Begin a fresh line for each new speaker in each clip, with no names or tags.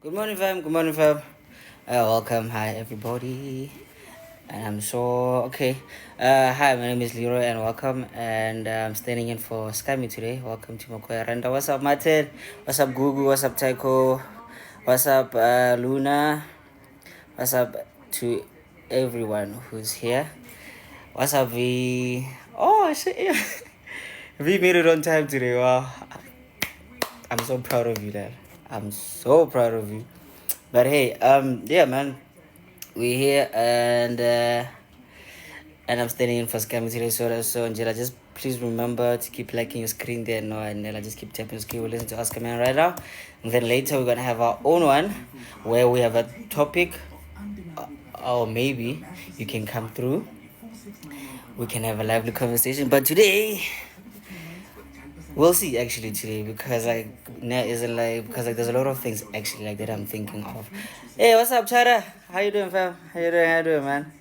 Good morning, fam. Good morning, fam. Welcome. Hi, everybody. And I'm so okay. Hi, my name is Leroy, and welcome. And I'm standing in for Scammy today. Welcome to Makoya Randa. What's up, Martin? What's up, Gugu? What's up, Taiko? What's up, Luna? What's up to everyone who's here? What's up, V? Oh, shit. Yeah. V made it on time today. Wow. I'm so proud of you, Dad. I'm so proud of you. But hey, yeah, man, we're here and I'm standing in for Scammy today. So Angela, just please remember to keep liking your screen there, no, and Nella, just keep tapping the screen. We'll listen to Oscar Man right now, and then later we're gonna have our own one where we have a topic, or maybe you can come through. We can have a lively conversation. But today, we'll see actually today because like net isn't like because like there's a lot of things actually like that I'm thinking of. Hey, what's up, Chara? How you doing, fam? How you doing? How you doing, man?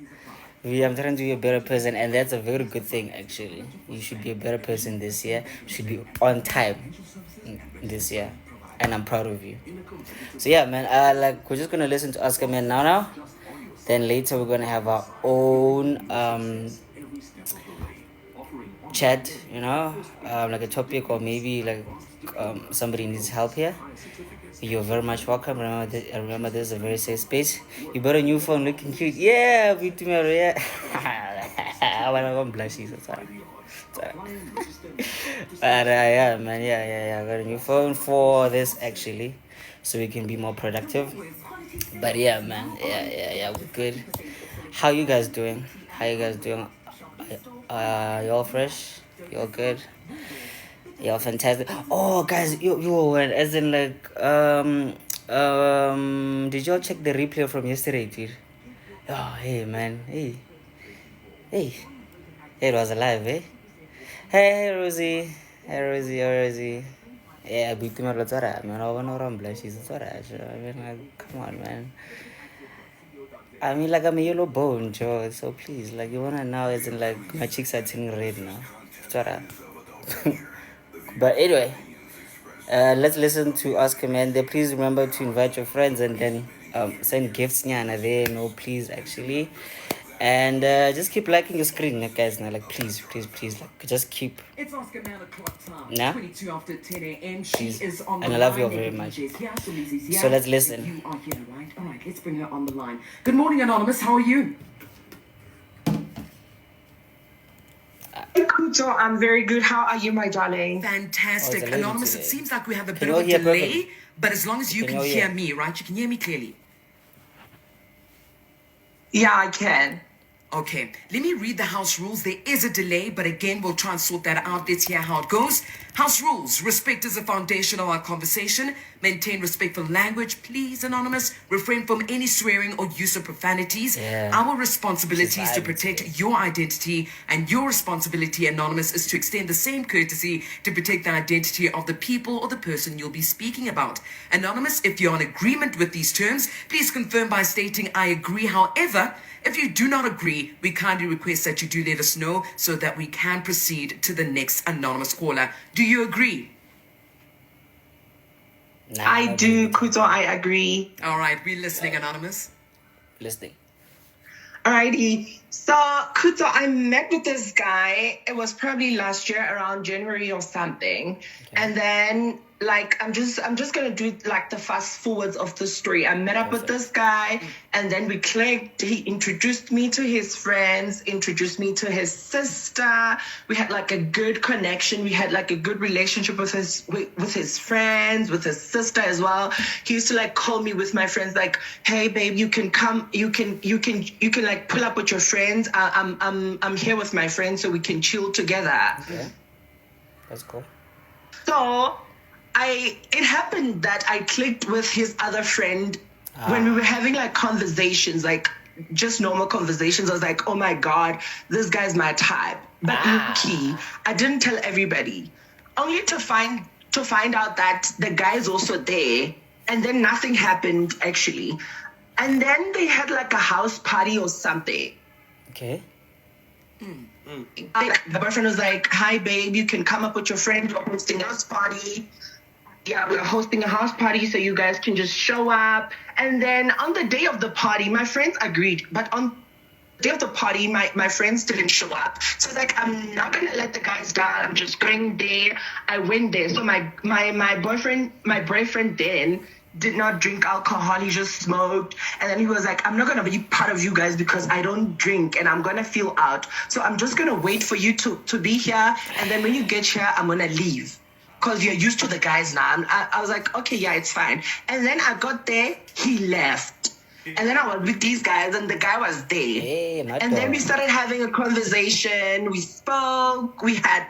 I'm trying to be a better person, and that's a very good thing actually. You should be a better person this year. You should be on time this year, and I'm proud of you. So yeah, man. Like we're just gonna listen to Oscar Man now. Then later we're gonna have our own chat, like a topic or maybe like somebody needs help here. You're very much welcome. Remember, this is a very safe space. You bought a new phone, looking cute. Yeah, we tomorrow. Yeah. When I'm blushing, so sorry. But yeah, man, yeah. I got a new phone for this actually, so we can be more productive. But yeah, man, yeah, we're good. How you guys doing? How you guys doing? Y'all fresh? Y'all good? Y'all fantastic. Oh, guys, you went as in like did y'all check the replay from yesterday, dude? Oh, hey, man, hey, it was alive, eh? Hey, Rosie, hey, Rosie. Yeah, beat me a man. I want to rumble. She's alright. I mean, like, come on, man. I mean, like, I'm a yellow bone, Joe. So please, like, you wanna now, isn't like my cheeks are turning red now. It's alright. But anyway, let's listen to Oscar Man. There, please remember to invite your friends and then send gifts. Nyana there, no, please, actually. And just keep liking your screen, guys. Now, like, please, like, just keep. It's Oscar Man o'clock time. Nah? 22 after 10 a.m. She is on the line. And I love you all very much. So let's listen. You are here, right? All right, let's bring her on the line. Good morning, Anonymous. How are you?
Hey, Kuto, I'm very good. How are you, my darling?
Oh,
Fantastic.
it's a lady
Anonymous,
today.
it seems like we have a
Can
bit
you
of
all
a
hear
delay,
perfectly?
but as long as you
Can
can
you all
hear
hear?
me, right? You can hear me clearly.
Yeah, I can.
Okay, let me read the house rules. There is a delay, but again, we'll try and sort that out. Let's hear how it goes. House rules. Respect is the foundation of our conversation. Maintain respectful language. Please, Anonymous, refrain from any swearing or use of profanities.
Yeah.
Our responsibility is to
vibing
protect
today.
your identity, and your responsibility, Anonymous, is to extend the same courtesy to protect the identity of the people or the person you'll be speaking about. Anonymous, if you're in agreement with these terms, please confirm by stating, I agree. However, if you do not agree, we kindly request that you do let us know so that we can proceed to the next anonymous caller. Do you agree?
Nah,
I
not
do,
really.
Kuto. I agree.
All right, we're listening, Anonymous.
Listening.
Alrighty. So, Kuto, I met with this guy. It was probably last year around January or something.
Okay.
And then, like, I'm just gonna do like the fast forwards of the story. I met up with
Perfect.
this guy, and then we clicked. He introduced me to his friends, introduced me to his sister. We had like a good connection. We had like a good relationship with his friends, with his sister as well. He used to like call me with my friends, like, "Hey, babe, you can come. You can like pull up with your friends. I'm here with my friends, so we can chill together."
Okay. That's cool.
So it happened that I clicked with his other friend when we were having like conversations, like just normal conversations. I was like, oh my God, this guy's my type. But Nikki, I didn't tell everybody, only to find out that the guy's also there. And then nothing happened actually. And then they had like a house party or something.
Okay.
Like, the boyfriend was like, "Hi, babe, you can come up with your friend. We're hosting a house party." yeah, we're hosting a house party so you guys can just show up. And then on the day of the party, my friends agreed, but on the day of the party, my friends didn't show up. So like, I'm not gonna let the guys down. I'm just going there. I went there. So my boyfriend then did not drink alcohol. He just smoked. And then he was like, I'm not gonna be part of you guys because I don't drink and I'm gonna feel out. So I'm just gonna wait for you to be here. And then when you get here, I'm gonna leave. Because you're used to the guys now. And I was like, okay, yeah, it's fine. And then I got there, he left. And then I was with these guys, and the guy was there.
Hey,
and then we started having a conversation. We spoke. We had,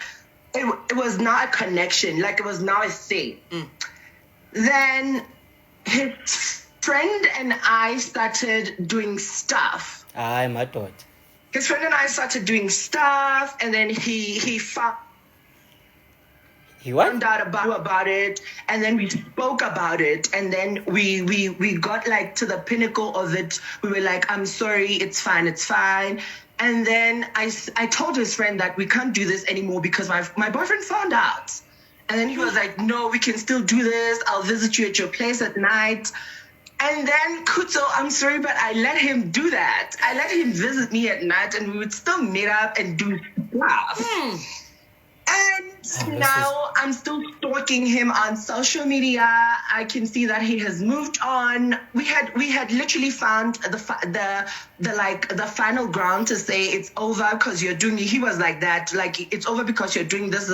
it was now a connection. Like, it was now a thing. Then his friend and I started doing stuff.
Aye, my God.
His friend and I started doing stuff, and then he found
He what?
out about it, and then we spoke about it, and then we got like to the pinnacle of it. We were like, I'm sorry, it's fine. And then I told his friend that we can't do this anymore because my boyfriend found out. And then he was like, no, we can still do this. I'll visit you at your place at night. And then Kuto, I'm sorry, but I let him do that. I let him visit me at night, and we would still meet up and do stuff. And now I'm still stalking him on social media. I can see that he has moved on. We had literally found the final ground to say it's over because you're doing. He was like that, like it's over because you're doing this.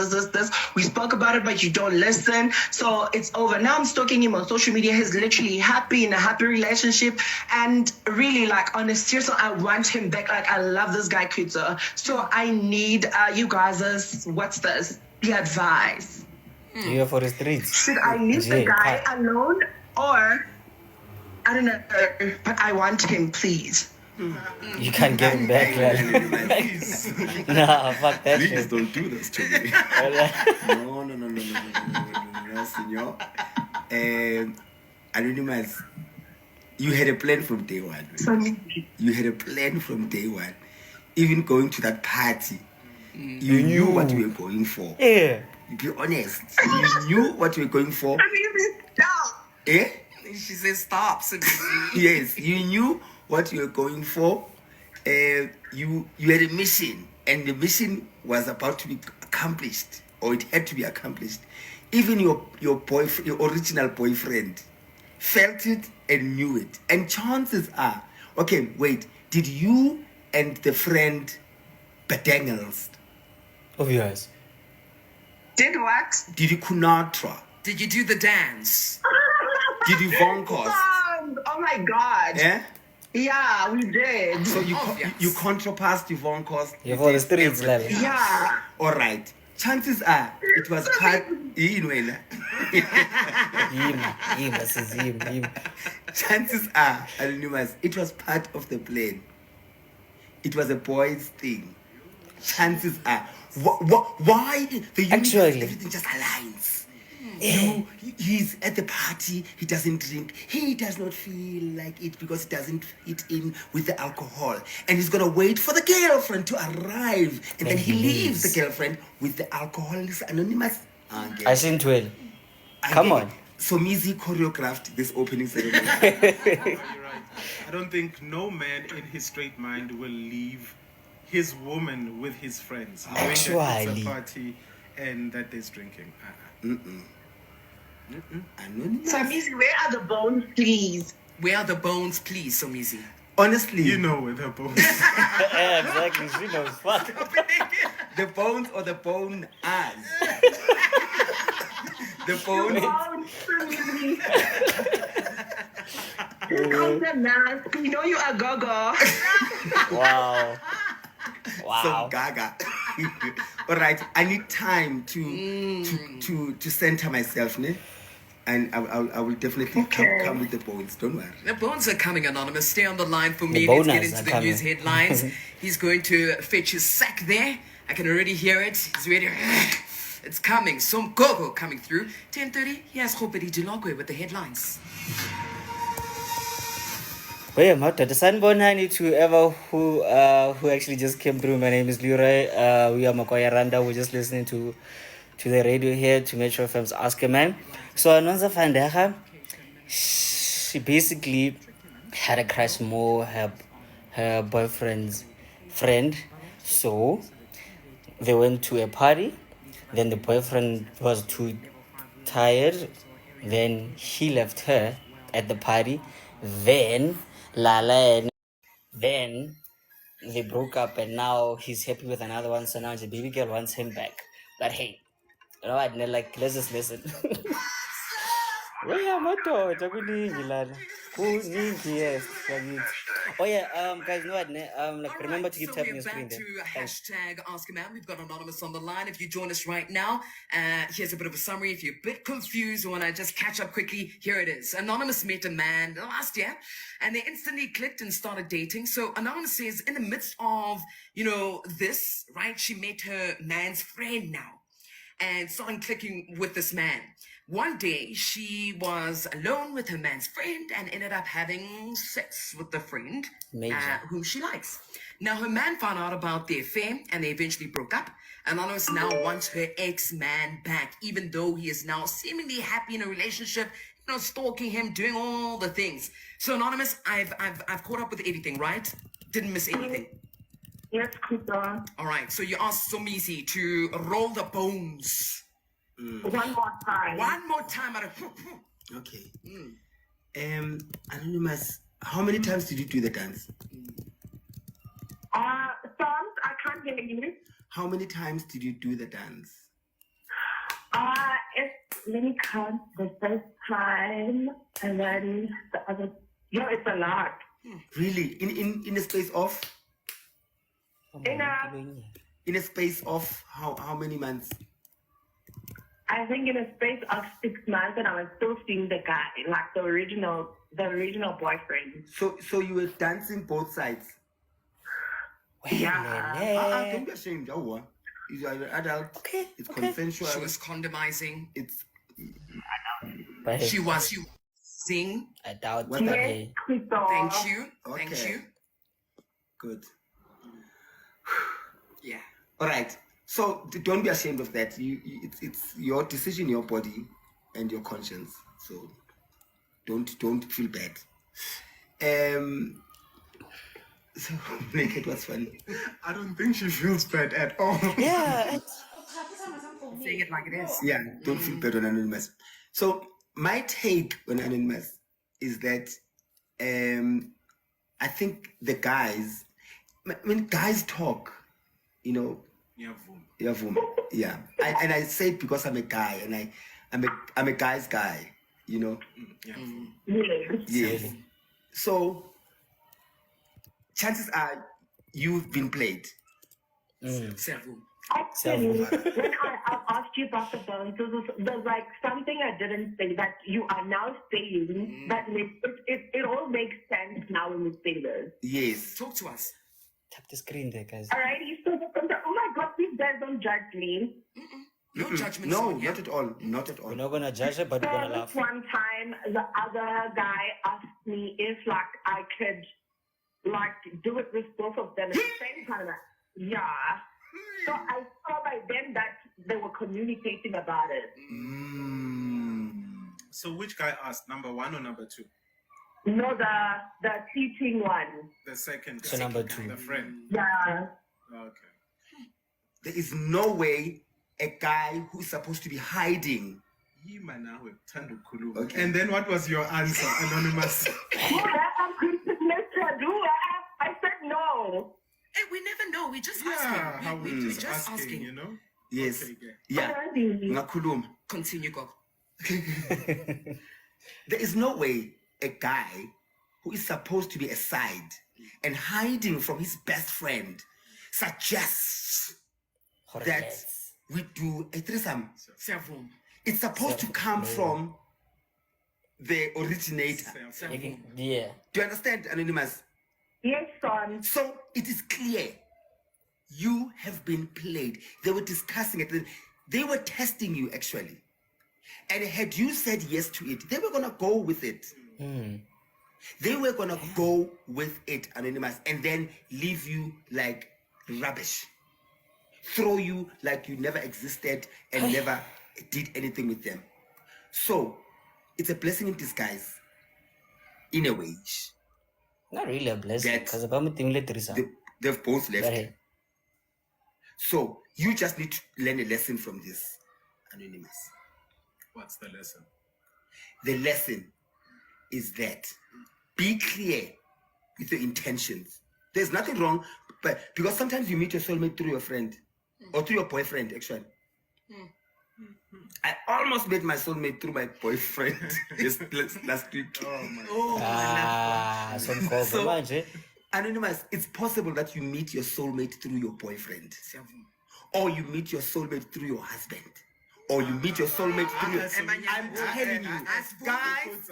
We spoke about it, but you don't listen. So it's over. Now I'm stalking him on social media. He's literally happy in a happy relationship, and really like on a serious. I want him back. Like I love this guy, Kuta. So I need you guys. What's this? The advice.
You're for the streets.
Should I leave the guy alone, or I don't know, but I want him, please.
You can't get him back, man.
Please.
Nah, fuck that
Please
shit.
don't do this to me. No, senor. Anonymous, you had a plan from day one.
So,
You had a plan from day one. Even going to that party, you knew what you were going for.
Yeah.
Be honest. You knew what you were going for.
stop.
Eh?
She says stop. So
Yes, you knew what you were going for. You had a mission, and the mission was about to be accomplished, or it had to be accomplished. Even your boyfriend, your original boyfriend, felt it and knew it. And chances are, okay, wait, did you and the friend bedangles?
Obvious.
Did what?
Did you kunatra?
did you do the dance?
Did you vonkos?
Oh my God.
Eh?
Yeah, we did.
So
Obvious.
you contrapassed, you vonkos.
You're for the streets, lad.
Yeah.
All right. Chances are it was part.
Him.
Chances are, Anonymous, it was part of the plan. It was a boys' thing. Chances are, why the unit,
Actually.
everything just aligns.
Yeah.
He's at the party, he doesn't drink, he does not feel like it because he doesn't fit in with the alcohol, and he's gonna wait for the girlfriend to arrive, and then he leaves the girlfriend with the alcohol. It's Anonymous. Okay.
I seen 12.
I
Come
get
on.
it. So Mizi choreographed this opening ceremony.
You're right. I don't think no man in his straight mind will leave his woman with his friends, knowing that it's
Actually.
a party and that there's drinking.
Anonymous.
Samizi, where are the bones, please?
Where are the bones, please, Somizi?
Honestly,
You know where they're both.
Yeah, exactly. She knows. Fuck.
the bones or the bone eyes. The bones.
Bones, Samizi. Here comes the mask. We know you are Gogo.
Wow.
Some gaga. All right, I need time to center myself, ne? And I will definitely come with the bones. Don't worry.
The bones are coming, Anonymous. Stay on the line for me.
The
Let's get
boners
into
are
the
coming.
news headlines. He's going to fetch his sack there. I can already hear it. He's ready. It's coming. Some gogo coming through. 10:30. Here's Khopedi Dilogwe with the headlines.
Well, Mata, the Sanbonani to whoever who actually just came through. My name is Leroy. We are Makoya Randa. We're just listening to to the radio here to Metro FM's Ask a Man. So Anonza Fandeja, she basically had a crush more her boyfriend's friend. So they went to a party. Then the boyfriend was too tired. Then he left her at the party. Then Lala and then they broke up and now he's happy with another one. So now the baby girl wants him back. But hey, you know what? Like, let's just listen. Yeah, madoda kuningi lana. Kuningi, yes. Oh yeah, guys, you know what? Like, remember to keep
so
tapping
we're
your screen
back
there.
to
Thanks.
hashtag Ask a Man. We've got Anonymous on the line. If you join us right now, here's a bit of a summary. If you're a bit confused or want to just catch up quickly, here it is. Anonymous met a man last year and they instantly clicked and started dating. So Anonymous says in the midst of, this, right, she met her man's friend now and started clicking with this man. One day, she was alone with her man's friend and ended up having sex with the friend whom she likes. Now, her man found out about the affair and they eventually broke up. Anonymous now wants her ex-man back, even though he is now seemingly happy in a relationship, stalking him, doing all the things. So, Anonymous, I've caught up with everything, right? Didn't miss anything.
Yes, Kuta.
All right, so you asked Somisi to roll the bones.
One more time.
One more time.
Okay. Anonymous, how many times did you do the dance?
Songs, I can't hear you.
How many times did you do the dance?
Let me count the first time and then the other. It's a lot.
Really? In a space of? In a space of how many months?
I think in a space of 6 months, and I was still seeing the guy, like the original boyfriend.
So you were dancing both sides?
Yeah.
Don't be ashamed. You're an adult.
Okay.
It's consensual.
She was condomizing.
But
She was sing.
I doubt
What
that.
the-
Hey.
Thank you.
Okay.
Thank you.
Good.
Yeah.
All right. So don't be ashamed of that. It's your decision, your body, and your conscience. So don't feel bad. So Naked was funny.
I don't think she feels bad at all.
Yeah.
Saying it like it is.
Yeah, don't feel bad on Anonymous. So my take on Anonymous is that I think the guys, when guys talk,
Yeah, boom.
yeah. And I say it because I'm a guy and I'm a guy's guy,
Yeah, boom.
Yes. So chances are you've been played.
Several.
Actually, when I asked you about the bones, there's like something I didn't say that you are now saying that it all makes sense now when you say this.
Yes.
Talk to us.
Tap the screen there, guys.
Alrighty, so oh my God, please guys don't judge me.
No judgment.
No,
zone, yeah?
not at all. Not at all.
We're not gonna judge it, but we're gonna
This
laugh.
one time, the other guy asked me if like I could like do it with both of them at the same time. Yeah. So I saw by then that they were communicating about it.
So which guy asked, number one or number two?
No, the teaching one.
The second guy.
So number two.
The friend.
Yeah.
Okay.
There is no way a guy who is supposed to be hiding.
Okay. And then what was your answer, Anonymous?
I said no.
Hey, we never know. We just
Yeah,
asking.
how
We
we
just asking.
asking, you know?
Yes.
Okay, okay.
Yeah. Ngakhuluma.
Continue, go.
There is no way a guy who is supposed to be aside and hiding from his best friend suggests that we do a threesome.
Several.
It's supposed to come from the originator.
Yeah.
Do you understand, Anonymous?
Yes, son.
So it is clear you have been played. They were discussing it. They were testing you, actually. And had you said yes to it, they were going to go with it. They were going to go with it, Anonymous, and then leave you like rubbish. throw you like you never existed and never did anything with them. So it's a blessing in disguise, in a way.
Not really a blessing,
That
because
they've both left.
Hey.
So you just need to learn a lesson from this, Anonymous.
What's the lesson?
The lesson is that be clear with your intentions. There's nothing wrong, but because sometimes you meet your soulmate through your friend or through your boyfriend, actually. I almost met my soulmate through my boyfriend last week.
So,
Anonymous, it's possible that you meet your soulmate through your boyfriend, or you meet your soulmate through your husband, or you meet your soulmate through your... I'm telling you, guys,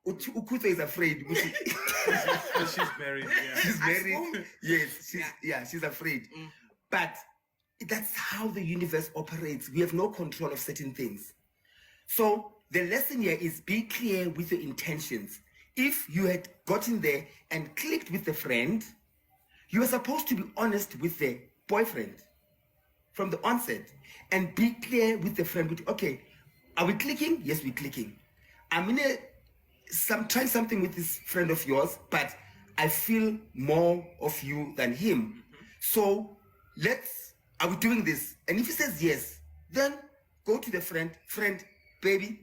Ukutha is afraid.
She's married. Yeah.
She's married. Yes, she's afraid. But that's how the universe operates. We have no control of certain things. So the lesson here is be clear with your intentions. If you had gotten there and clicked with the friend, you were supposed to be honest with the boyfriend from the onset and be clear with the friend. Okay, are we clicking? Yes, we're clicking. I'm trying something with this friend of yours, but I feel more of you than him. So are we doing this? And if he says yes, then go to the friend, baby,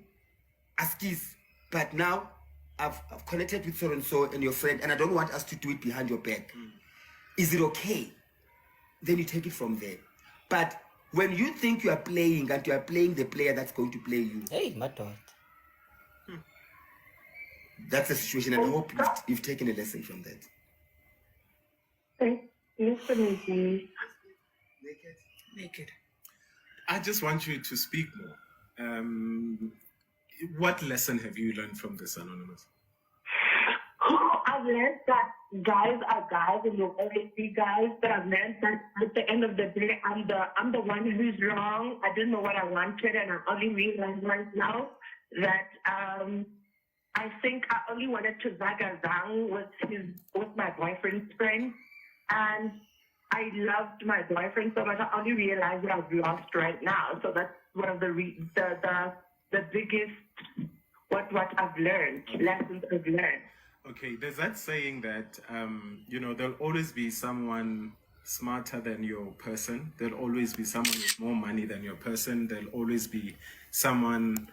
askies. But now I've connected with so and so and your friend, and I don't want us to do it behind your back. Is it okay? Then you take it from there. But when you think you are playing and you are playing the player that's going to play you,
hey, my daughter.
That's the situation, and I hope you've taken a lesson from that.
Naked.
I just want you to speak more. What lesson have you learned from this, Anonymous?
I've learned that guys are guys and you'll always be guys, but I've learned that at the end of the day, I'm the one who's wrong. I didn't know what I wanted, and I only realized right now that I think I only wanted to zagazang with my boyfriend's friend, and I loved my boyfriend so much. I only realized that I've lost right now. So that's one of the biggest what I've learned, lessons I've learned.
Okay, there's that saying that there'll always be someone smarter than your person. There'll always be someone with more money than your person. There'll always be someone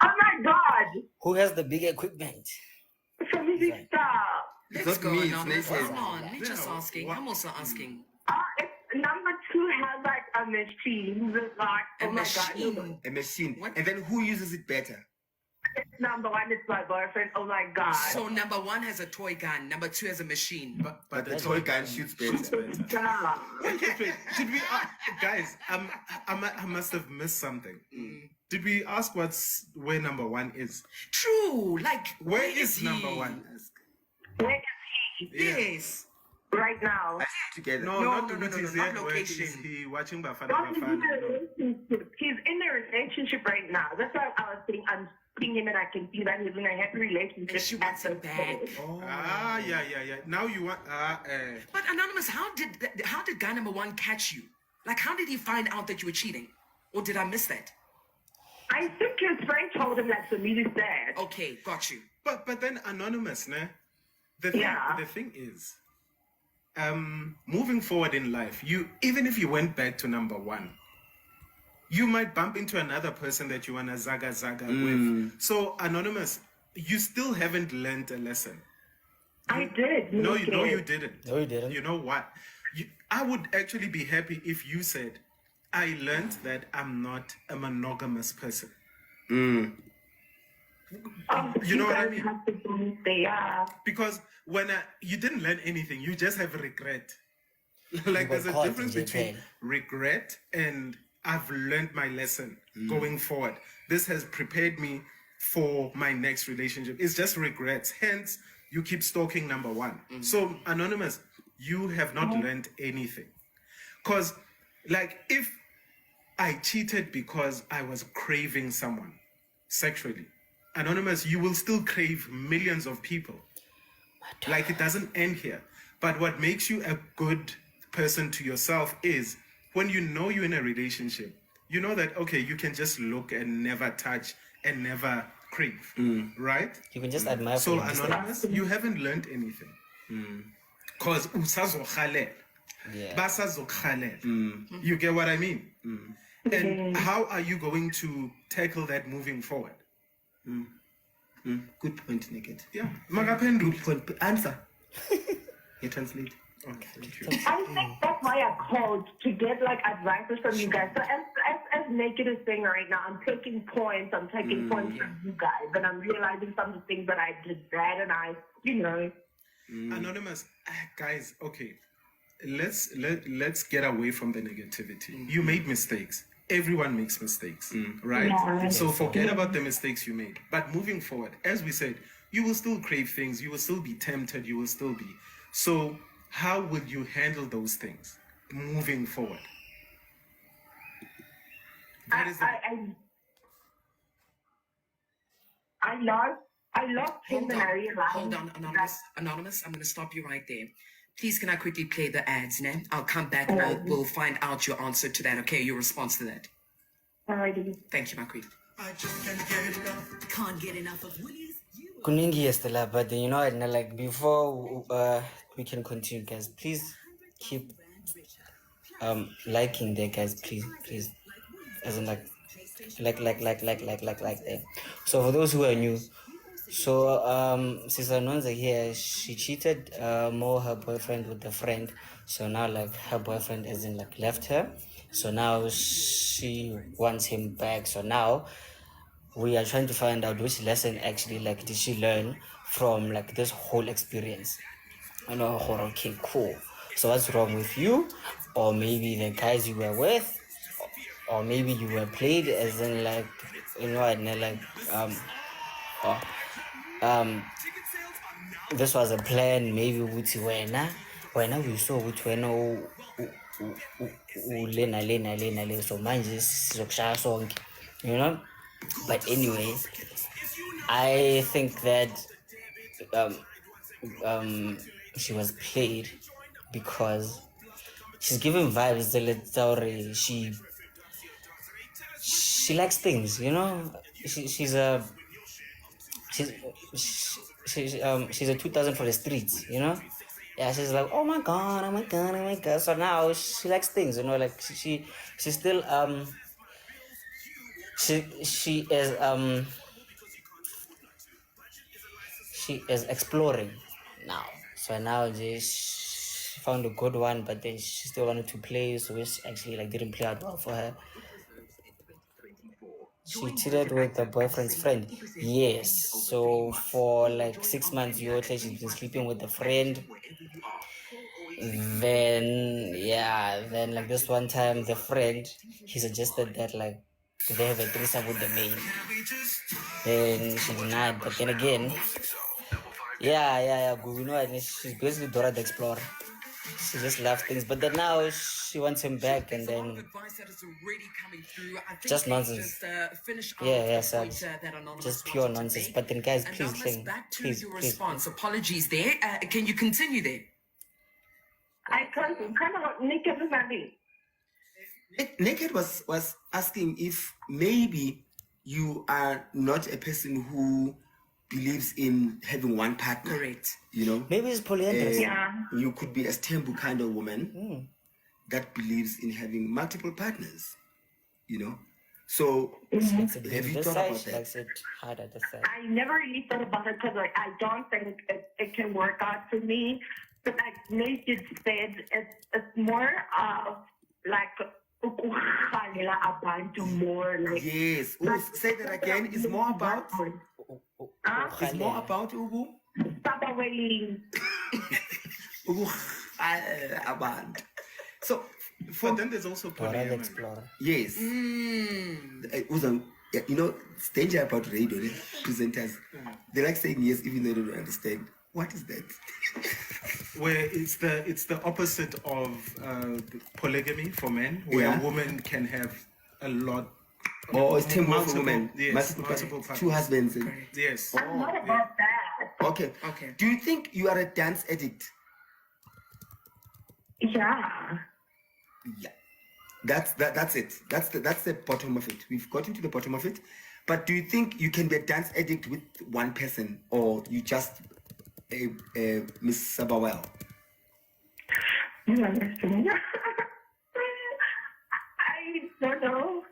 Oh my God!
Who has the big equipment?
Somebody stop.
Let's
not
go,
me, it's
Anonymous.
Nathan.
Come on. We're just asking. I'm also asking.
Number 2 has like a machine. Like, oh my God.
A machine.
What?
And then who uses it better?
Number 1 is my boyfriend. Oh my God.
So number 1 has a toy gun. Number 2 has a machine.
But the toy gun shoots better.
Stop.
Wait. Did we, guys? I must have missed something. Did we ask where number 1 is?
True. Like,
Where is
he?
number 1?
Where is he?
Yes.
Right now?
Together.
No,
No,
not
no, no, no,
He's
not
at work.
location.
Is he watching Bafana
Not in a
Bafana? No.
relationship. He's in a relationship right now. That's why I was saying I'm seeing him and I can see that he's in a happy relationship.
And she wants him back.
Yeah. Now you want
But Anonymous, how did guy number 1 catch you? Like, how did he find out that you were cheating? Or did I miss that?
I think his friend told him that Samiri said.
Okay, got you.
But then Anonymous, ne? The thing is, moving forward in life, even if you went back to number 1, you might bump into another person that you wanna zaga with. So Anonymous, you still haven't learned a lesson.
I did.
No, you didn't.
No, you didn't.
You know what? I would actually be happy if you said, I learned that I'm not a monogamous person. You know what I mean? Because when you didn't learn anything, you just have regret. Like there's a difference between regret and I've learned my lesson going forward. This has prepared me for my next relationship. It's just regrets. Hence, You keep stalking, number one. So, Anonymous, you have not learned anything. Because, like, if I cheated because I was craving someone sexually, Anonymous, you will still crave millions of people. Like, it doesn't end here. But what makes you a good person to yourself is when you know you're in a relationship, you know that, okay, you can just look and never touch and never crave, right?
You can just admire.
So, Anonymous, you haven't learned anything. Because you get what I mean? And how are you going to tackle that moving forward?
Good point, Naked.
Yeah.
Good point. Answer. You translate.
Okay, thank you.
I think that's why I called, to get like advice from you guys. So as Naked is saying right now, I'm taking points. I'm taking points from you guys, and I'm realizing some of the things that I did bad, and I,
Anonymous, guys. Okay, let's get away from the negativity. You made mistakes. Everyone makes mistakes, right?
Yeah.
So forget about the mistakes you made. But moving forward, as we said, you will still crave things. You will still be tempted. You will still be. So how will you handle those things moving forward? That is
I lost him, and I realized.
Hold on, Anonymous. I'm going to stop you right there. Please, can I quickly play the ads now? I'll come back and we'll find out your answer to that, okay? Your response to that.
Alrighty.
Thank you, my queen.
I just can't get enough of Willie's.
Kuningi Estela, but you know, like before we can continue, guys, please keep liking there, guys, please, as in like there. So for those who are new, so Sister Nonza here, she cheated more her boyfriend with the friend. So now like her boyfriend isn't like left her. So now she wants him back. So now we are trying to find out which lesson actually like did she learn from like this whole experience. I know, okay, cool. So what's wrong with you? Or maybe the guys you were with, or maybe you were played, as in like, you know, and like this was a plan. Maybe with when we saw which when lena so manje sizokushaya sonke, you know. But anyway, I think that she was played because she's giving vibes that she likes things, you know. She's a 2000 for the streets, you know. Yeah, she's like, oh my god. So now she likes things, you know, like she's still she is exploring now. So now she found a good one, but then she still wanted to play, so which actually like didn't play out well for her. She cheated with her boyfriend's friend. Yes. So for like 6 months, she's been sleeping with the friend. Then like this one time, the friend, he suggested that like they have a threesome with the maid. Then she denied, but then again, you know, and she's basically Dora the Explorer. She just loves things, but then now she wants him back, and then just nonsense. Just pure nonsense. But then, guys, please.
Response. Apologies there. Can you continue there?
I kind of Naked was happy.
Naked was asking if maybe you are not a person who believes in having one partner.
Correct.
You know?
Maybe it's polyandrous.
You could be a Stembu kind of woman that believes in having multiple partners. You know? So have you thought about that?
Likes it hard at the side.
I never really thought about it because I don't think it can work out for me. But like Naked said, it's more of like more like.
Yes. Say that again. It's more about. It's more about Ugu. So,
but then there's also polyamory.
Yes. You know, it's danger about radio presenters. They like saying yes even though they don't understand. What is that?
Where it's the opposite of polygamy for men, where a woman can have a lot.
Or it's temple for women.
Yes,
multiple two husbands.
Yes.
I'm not about that.
Okay. Do you think you are a dance addict?
Yeah.
Yeah. That's it. That's the bottom of it. We've gotten to the bottom of it. But do you think you can be a dance addict with one person, or you just Miss Sabawell?
I don't know.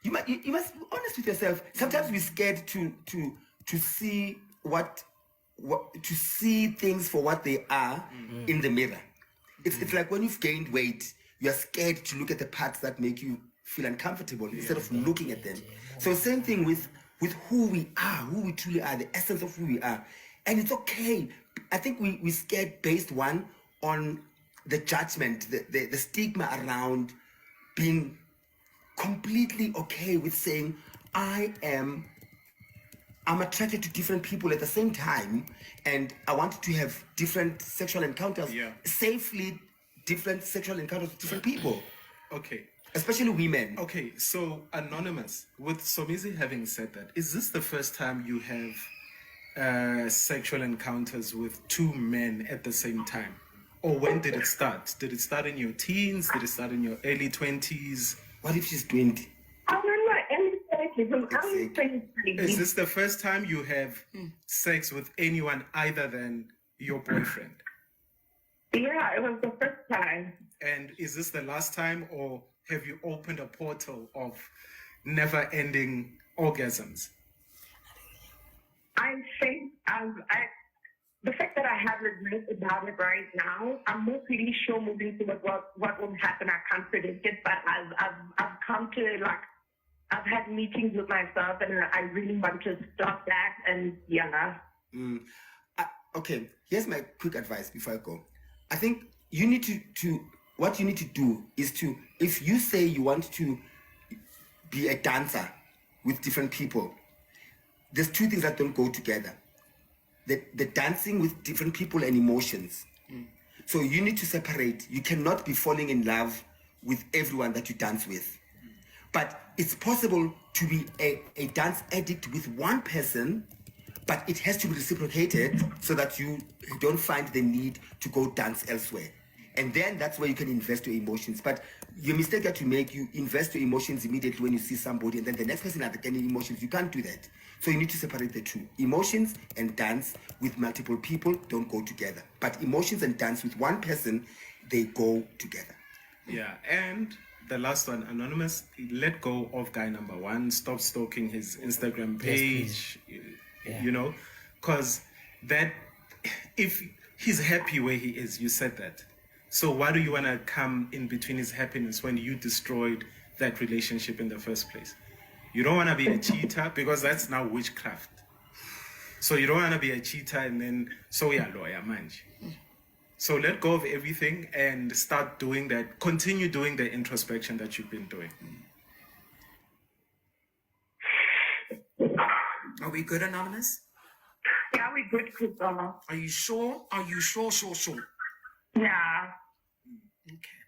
You must be honest with yourself. Sometimes we're scared to see what to see things for what they are in the mirror. It's like when you've gained weight, you're scared to look at the parts that make you feel uncomfortable instead of looking at them. So same thing with who we are, who we truly are, the essence of who we are. And it's okay. I think we're scared based on the judgment, the stigma around being completely okay with saying I'm attracted to different people at the same time, and I want to have different sexual encounters safely, different sexual encounters with different people.
Okay.
Especially women.
Okay, so Anonymous, with Somizi having said that, is this the first time you have sexual encounters with two men at the same time? Or when did it start? Did it start in your teens? Did it start in your early 20s?
What if she's 20?
I'm in my early 30s. I'm 23.
Is this the first time you have sex with anyone other than your boyfriend?
Yeah, it was the first time.
And is this the last time, or have you opened a portal of never-ending orgasms?
I think the fact that I have regret about it right now, I'm not really sure moving forward what will happen. I can't predict it, but I've come to I've had meetings with myself, and I really want to stop that. And yeah.
Okay, here's my quick advice before I go. I think you need to what you need to do is to, if you say you want to be a dancer with different people, there's two things that don't go together. The dancing with different people and emotions. So you need to separate. You cannot be falling in love with everyone that you dance with. But it's possible to be a dance addict with one person, but it has to be reciprocated so that you don't find the need to go dance elsewhere. And then that's where you can invest your emotions. But your mistake that you make, you invest your emotions immediately when you see somebody, and then the next person has any emotions. You can't do that. So you need to separate the two. Emotions and dance with multiple people don't go together. But emotions and dance with one person, they go together.
Yeah, and the last one, Anonymous, let go of guy number one. Stop stalking his Instagram page, you know, because that, if he's happy where he is, you said that. So why do you want to come in between his happiness when you destroyed that relationship in the first place? You don't want to be a cheater, because that's now witchcraft. So you don't want to be a cheater and then, so yeah, lawyer, manj. So let go of everything and start doing that. Continue doing the introspection that you've been doing.
Are we good, Anonymous?
Yeah, we good, Kusama.
Are you sure? Are you sure?
Yeah.
Okay.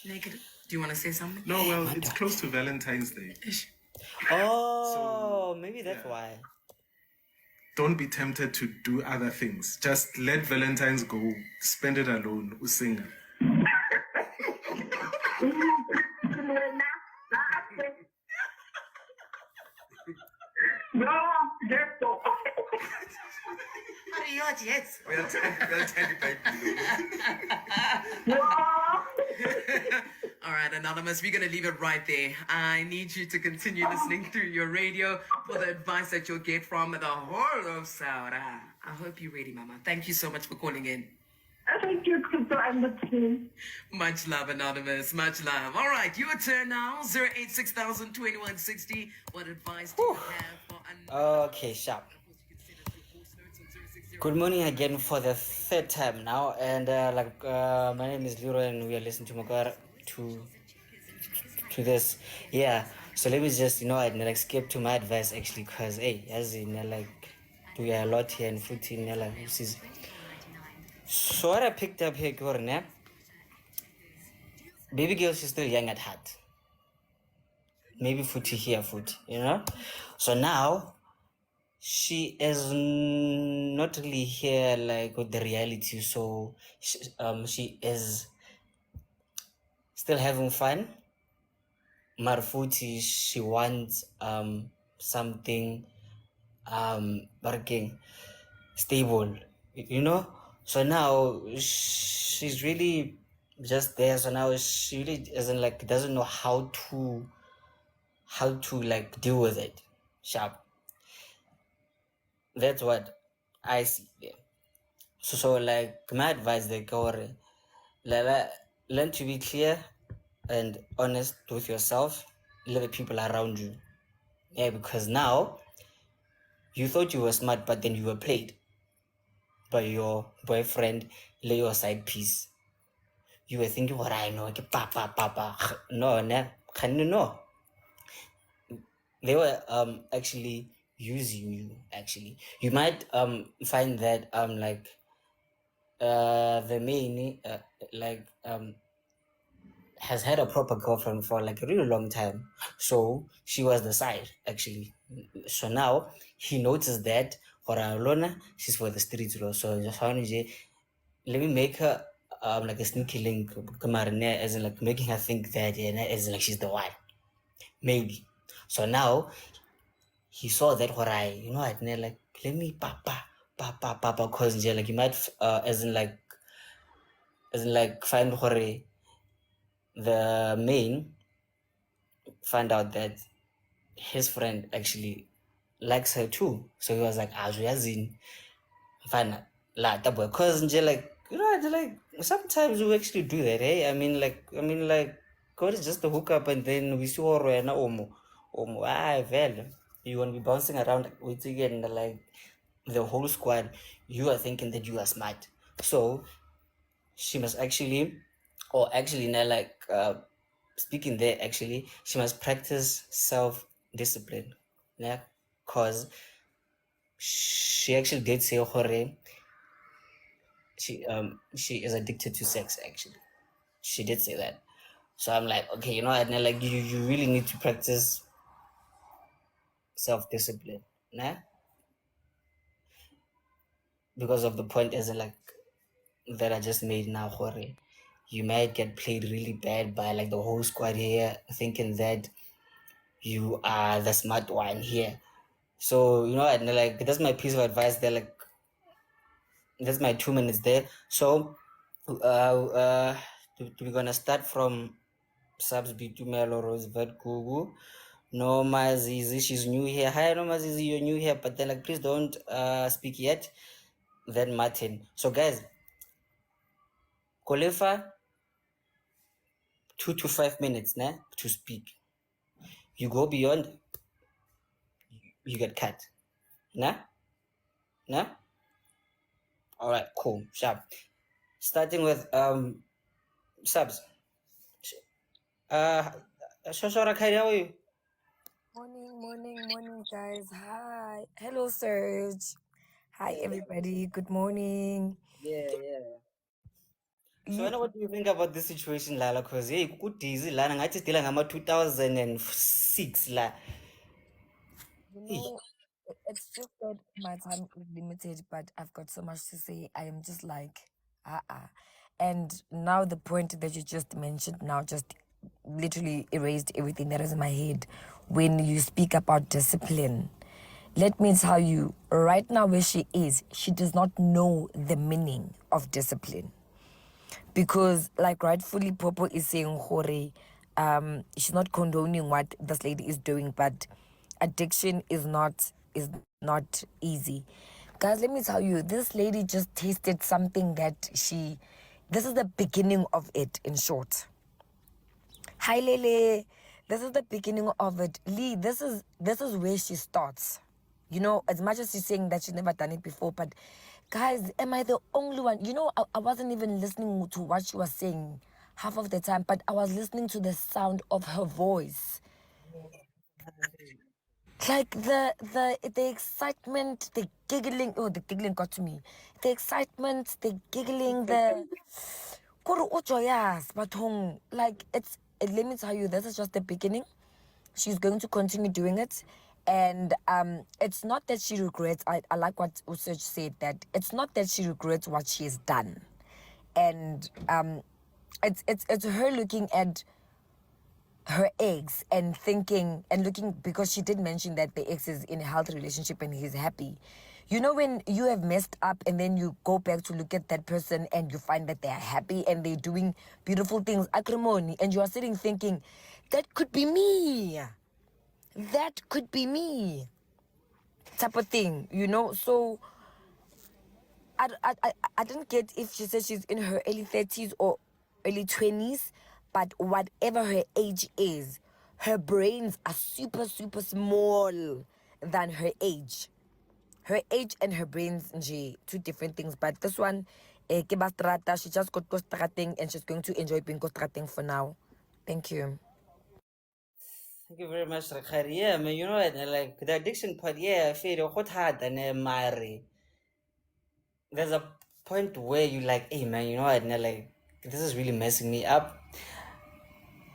Naked, do you want to say something?
No, well, it's close to Valentine's Day.
Oh, maybe that's why.
Don't be tempted to do other things. Just let Valentine's go. Spend it alone. Sing.
No, therefore.
Yes.
We'll tell you back.
All right, Anonymous, we're going to leave it right there. I need you to continue listening through your radio for the advice that you'll get from the whole of Saura. I hope you're ready, Mama. Thank you so much for calling in.
Thank you, Kusa, and the team.
Much love, Anonymous. Much love. All right, your turn now. 086,000-2160. What advice do you have for Anonymous?
Okay, sharp. Good morning again for the third time now, and my name is LeeRoy, and we are listening to Makar to this. Yeah, so let me just, I'd skip to my advice actually, because hey, as in do a lot here in footing. So what I picked up here, Gorne, baby girl, she's still young at heart. Maybe footy here, foot, So now she is not really here like with the reality. So she is still having fun. Marfuti, she wants something working stable, so now she's really just there. So now she really doesn't know how to like deal with it sharp. That's what I see there. So like my advice there, Kaore, learn to be clear and honest with yourself, let the people around you. Yeah, because now you thought you were smart, but then you were played by your boyfriend, your side piece. You were thinking, what I know, papa. No, no. They were actually using you. Actually, you might find that the main has had a proper girlfriend for like a really long time. So she was the side actually. So now he noticed that Lona, she's for the streets. So let me make her like a sneaky link, as in like making her think that as in like she's the one. Maybe. So now he saw that I like let me papa cause like you might as in like find the main find out that his friend actually likes her too. So he was like, Azuyazin, fine, la boy. Cause like sometimes we actually do that, hey? I mean like God is just a hookup and then we see na omo well. You wanna be bouncing around with again like the whole squad, you are thinking that you are smart. So she must actually or actually now speaking there actually she must practice self-discipline, yeah, because she actually did say hore she is addicted to sex actually, she did say that. So I'm like, okay, and like you really need to practice self-discipline, nah, because of the point as like that I just made now, hore you might get played really bad by like the whole squad here thinking that you are the smart one here. So and like that's my piece of advice there. Like that's my 2 minutes there. So we're gonna start from subs Bitumelo Roosevelt Gugu. No Mazizi, she's new here. Hi no Mazizi, you're new here, but then like please don't speak yet. Then Martin. So guys, Kolefa 2 to 5 minutes to speak. You go beyond, you get cut. Nah? Nah? Alright, cool. Sharp. Starting with subs. Shoshora Khairi, how are you?
Morning, guys. Hi. Hello, Serge. Hi, everybody. Good morning.
Yeah. So I
You,
know what do you think about this situation, Lala? Because hey, kukudizi lana ngathi still ngama 2006 la.
you
Hey.
know, it's just that my time is limited, but I've got so much to say. I am just like, And now the point that you just mentioned now just literally erased everything that is in my head when you speak about discipline. Let me tell you, right now where she is, she does not know the meaning of discipline. Because like rightfully Popo is saying hore, she's not condoning what this lady is doing, but addiction is not easy. Guys, let me tell you, this lady just tasted something that this is the beginning of it, in short. Hi Lele, this is the beginning of it. Lee, this is where she starts. As much as she's saying that she's never done it before, but guys, am I the only one? I wasn't even listening to what she was saying half of the time, but I was listening to the sound of her voice. like the excitement, the giggling. Oh, the giggling got to me. The excitement, the giggling, the kore o joyous, bathong. Like let me tell you, this is just the beginning. She's going to continue doing it. And it's not that she regrets. I like what Usage said, that it's not that she regrets what she has done. And it's her looking at her ex and thinking and looking, because she did mention that the ex is in a healthy relationship and he's happy. You know, when you have messed up and then you go back to look at that person and you find that they are happy and they're doing beautiful things, acrimony, and you are sitting thinking, that could be me. That could be me. Type of thing, you know? So I didn't get if she said she's in her early 30s or early 20s, but whatever her age is, her brains are super, super small than her age. Her age and her brains, nje, two different things. But this one, ke ba strata, she just got stratting and she's going to enjoy being stratting for now. Thank you.
Thank you very much, Rakhari. Yeah, man, you know what? Like the addiction part, yeah, I feel hot hard and Mari. There's a point where you like, hey man, you know what? Like this is really messing me up.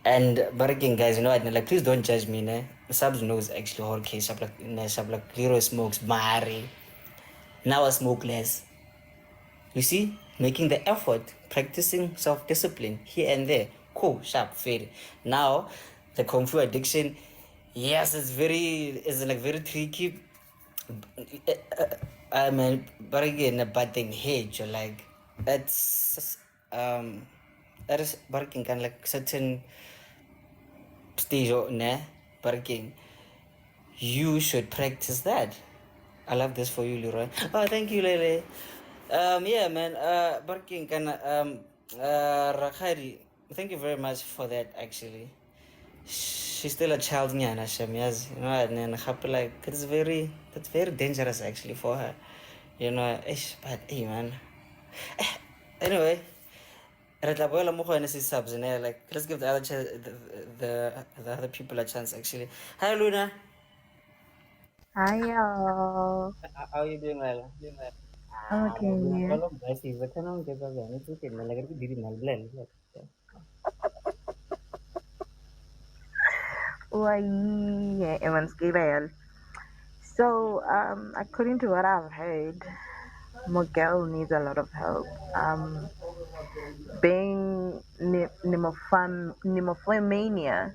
And but again, guys, you know what? Like please don't judge me, ne? Subs knows actually whole case. Shab like Lero smokes Mari. Now I smoke less. You see, making the effort, practicing self-discipline here and there. Cool, sharp, fair. Now, the kung fu addiction, yes, it's like very tricky. I mean, but again, but then hey, you're like, it's that is barking kind of like certain stage, ne? Barking. You should practice that. I love this for you, Leroy. Oh, thank you, Lele. Yeah, man. Barking kana Rakhari. Thank you very much for that. Actually, she's still a child, nyana Shem. Yes, you know, and then happy like that's very dangerous actually for her. You know, ish, but hey, man. Anyway, subs and like let's give the other the other people a chance actually. Hi, Luna.
Hi y'all.
How are you doing, Lala? Luna
Okay.
kalau basi, betul nong kita gani tu kan, lagi tu diri mal belan.
Why, everyone's well. So, according to what I've heard, Miguel needs a lot of help. Being pneumophobia,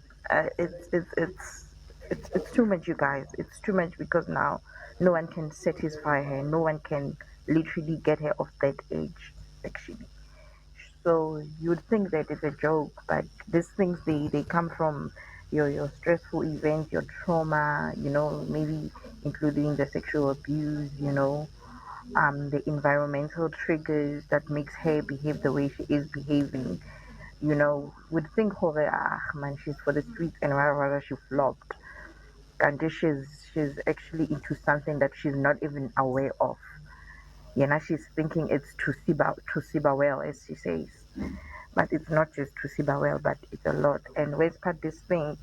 it's too much, you guys. It's too much because now no one can satisfy her. No one can literally get her off that age, actually. So you'd think that it's a joke, but these things they come from your stressful events, your trauma, maybe including the sexual abuse, the environmental triggers that makes her behave the way she is behaving. Would think of her, man, she's for the streets and rather she flopped. And she's actually into something that she's not even aware of. She's thinking it's to see well, as she says. But it's not just to see well, but it's a lot. And where's part this thing,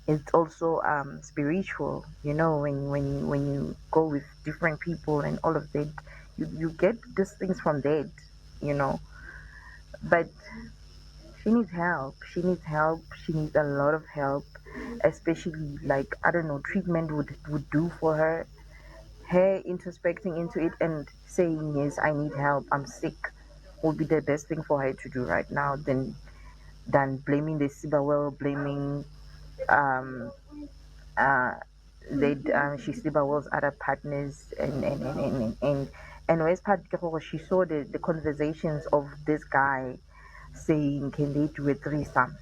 it's also spiritual. When you go with different people and all of that, you get these things from that, you know. But she needs help. She needs help. She needs a lot of help, especially like I don't know, treatment would do for her. Her introspecting into it and saying yes, I need help. I'm sick would be the best thing for her to do right now. Than blaming the Sibawel, blaming um, uh, she Sibawel's other partners and West part she saw the conversations of this guy saying can they do a threesome,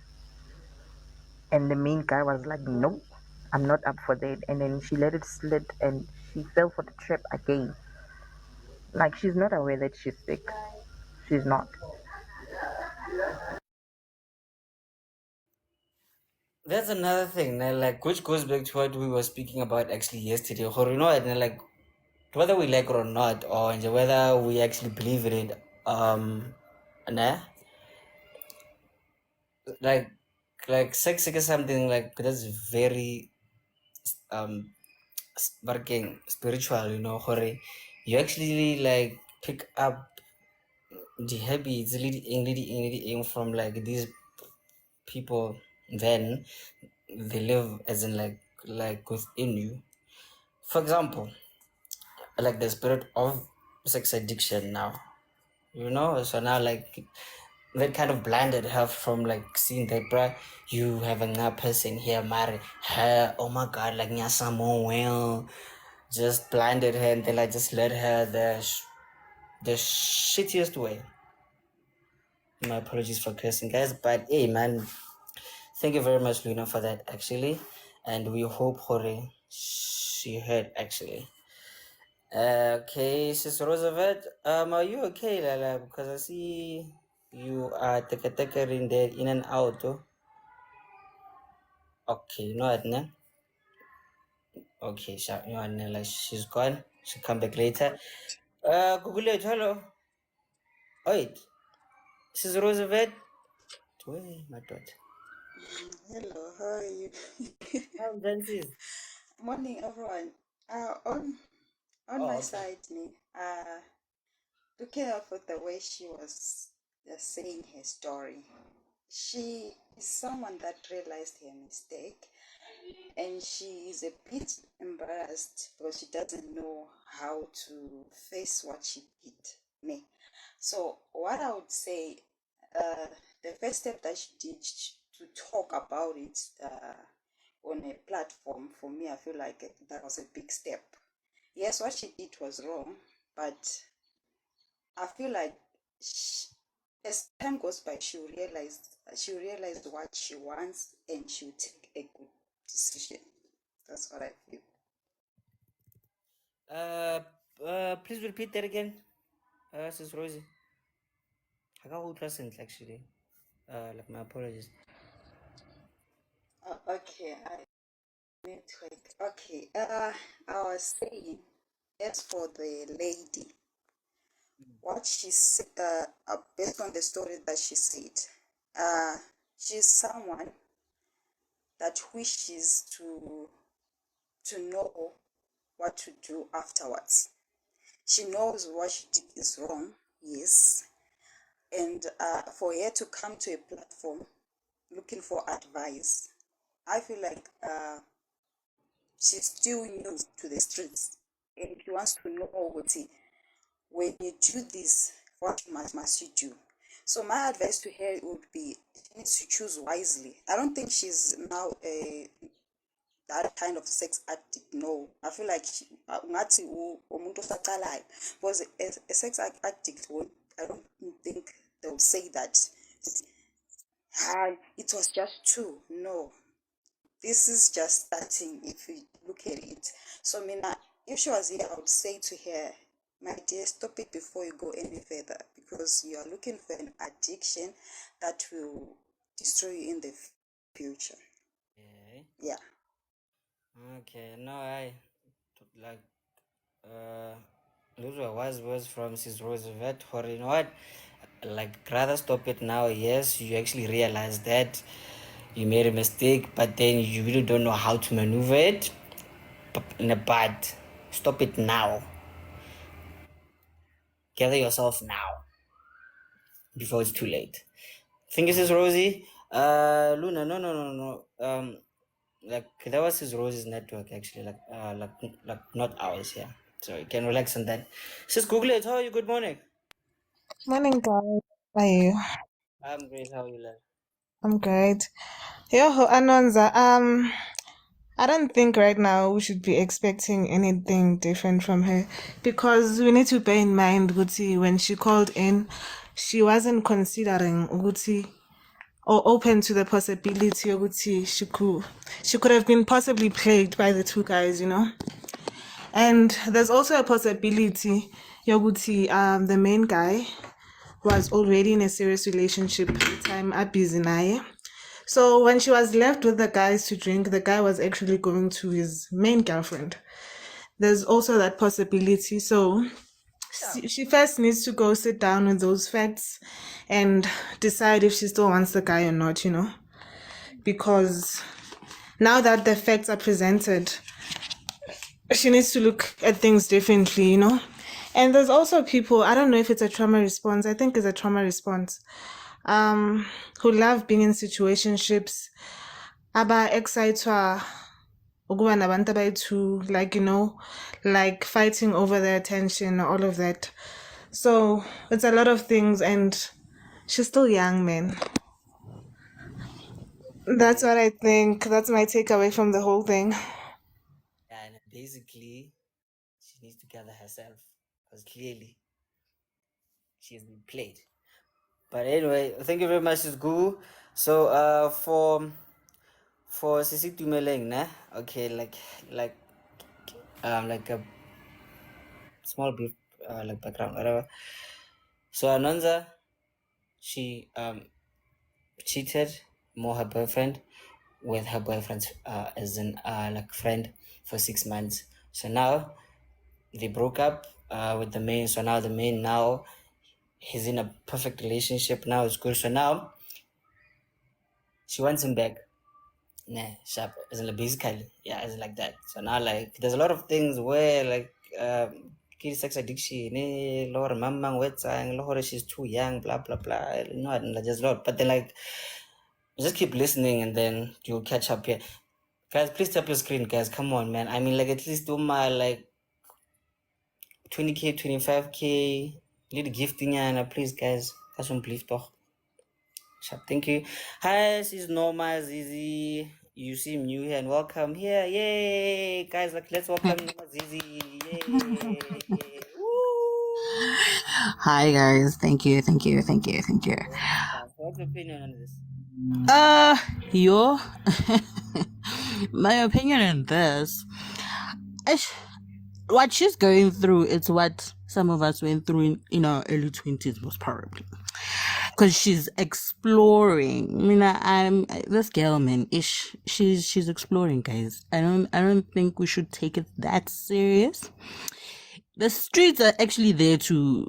and the main guy was like nope, I'm not up for that, and then she let it slip and she fell for the trap again. Like she's not aware that she's sick. She's not.
That's another thing, like which goes back to what we were speaking about actually yesterday. Or you know, like whether we like it or not, or whether we actually believe in it, nah, like sex is something like that's very working spiritual, you know, hore, you actually like pick up the habits leading from like these people, then they live as in like within you. For example, like the spirit of sex addiction now, you know. So now like that kind of blinded her from like seeing that, bruh, you have another person here, marry her, oh my god, like nyasa more well, just blinded her, and then I just led her the shittiest way. My apologies for cursing, guys, but hey, man, thank you very much, Luna, for that actually, and we hope Hore she heard actually. Okay, Sister Roosevelt, are you okay, Lala? Because I see you are in there in and out. Oh? Okay, no, Adna. Okay, sure. You know, Adna, like she's gone. She'll come back later. Google it. Hello. Wait, Sister Roosevelt. Where my daughter?
Hello, how are you?
I'm Francis.
Morning, everyone. On
Oh,
my
okay.
side, looking out for the way she was saying her story, she is someone that realized her mistake, and she is a bit embarrassed because she doesn't know how to face what she did. Me. So what I would say, the first step that she did to talk about it on a platform, for me, I feel like that was a big step. Yes, what she did was wrong, but I feel like as time goes by, she'll realize what she wants, and she'll take a good decision. That's what I feel.
Please repeat that again, Sister Rosie. I got old present actually. Like my apologies.
Okay, network. Okay, I was saying, as for the lady, what she said, based on the story that she said, she's someone that wishes to know what to do afterwards. She knows what she did is wrong, yes, and for her to come to a platform looking for advice, I feel like she's still new to the streets, and she wants to know what when you do this, what must you do? So my advice to her would be she needs to choose wisely. I don't think she's now that kind of sex addict. No, I feel like ngathi umuntu osaqalayo, because a sex addict won't, I don't think they'll say that hi, it was just two. No, this is just starting if you look at it. So Mina, if she was here, I would say to her, my dear, stop it before you go any further, because you are looking for an addiction that will destroy you in the future.
Okay.
Yeah.
Okay. No, I like those were wise words from Sis Roosevelt. Or you know what? Like rather stop it now. Yes, you actually realize that you made a mistake, but then you really don't know how to maneuver it. But stop it now. Gather yourself now before it's too late. Thank you, Sis Rosie. Luna, no. Like that was Sis Rosie's network actually. Like not ours. Yeah. So you can relax on that. Sis Google it. How are you? Good morning.
Morning, guys. How are you?
I'm great. How are you, love?
I'm great. Yo, Anonza, I don't think right now we should be expecting anything different from her, because we need to bear in mind, Guti, when she called in, she wasn't considering Guti or open to the possibility of Guti she could have been possibly plagued by the two guys, you know. And there's also a possibility Yoguti, the main guy, was already in a serious relationship at the time Abizinaye. So when she was left with the guys to drink, the guy was actually going to his main girlfriend. There's also that possibility. So she first needs to go sit down with those facts and decide if she still wants the guy or not, you know. Because now that the facts are presented, she needs to look at things differently, you know? And there's also people, I don't know if it's a trauma response, I think it's a trauma response, who love being in situationships, aba excited ukuba nabantu abayi-2, like, you know, like fighting over the attention, all of that. So it's a lot of things, and she's still young, man. That's what I think. That's my takeaway from the whole thing.
And basically, she needs to gather herself because clearly she has been played. But anyway, thank you very much, Guru. So for Sisi Tumeleng, nah? Okay, like a small brief like background, whatever. So Anonza, she cheated more her boyfriend with her boyfriend's as an like friend for 6 months. So now they broke up with the main. So now the main now he's in a perfect relationship now. It's good. So now she wants him back. Nah, sharp. As in like basically, yeah, as in like that. So now like there's a lot of things where like kid sex addiction, Laura mama wet saying Laura she's too young, blah blah blah. You know, and there's a lot. But then like just keep listening and then you'll catch up here. Guys, please tap your screen, guys. Come on, man. I mean like at least do my like 20K, 25K. Little gifting and please guys. That's one believe toch. Sharp, thank you. Hi, this is Norma Zizi. You seem new here and welcome here. Yay! Guys, like let's welcome Norma Zizi. Yay! Woo!
Hi guys, thank you.
What's your opinion on this?
Your my opinion on this, what she's going through, it's what some of us went through in our early 20s, most probably. Because she's exploring. I mean, I'm this girl, man. She's exploring, guys. I don't think we should take it that serious. The streets are actually there to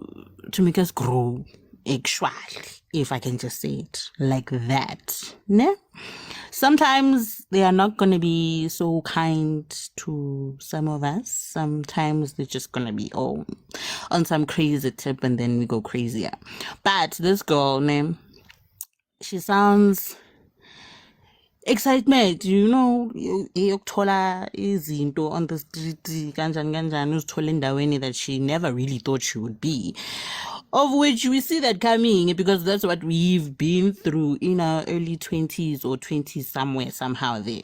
make us grow, actually, if I can just say it like that. Ne? Sometimes they are not going to be so kind to some of us. Sometimes they're just going to be on some crazy tip and then we go crazier. But this girl, ne, she sounds excitement, you know, eyokuthola izinto on the street kanjani uzithola endaweni that she never really thought she would be, of which we see that coming because that's what we've been through in our early 20s or 20s, somewhere somehow there.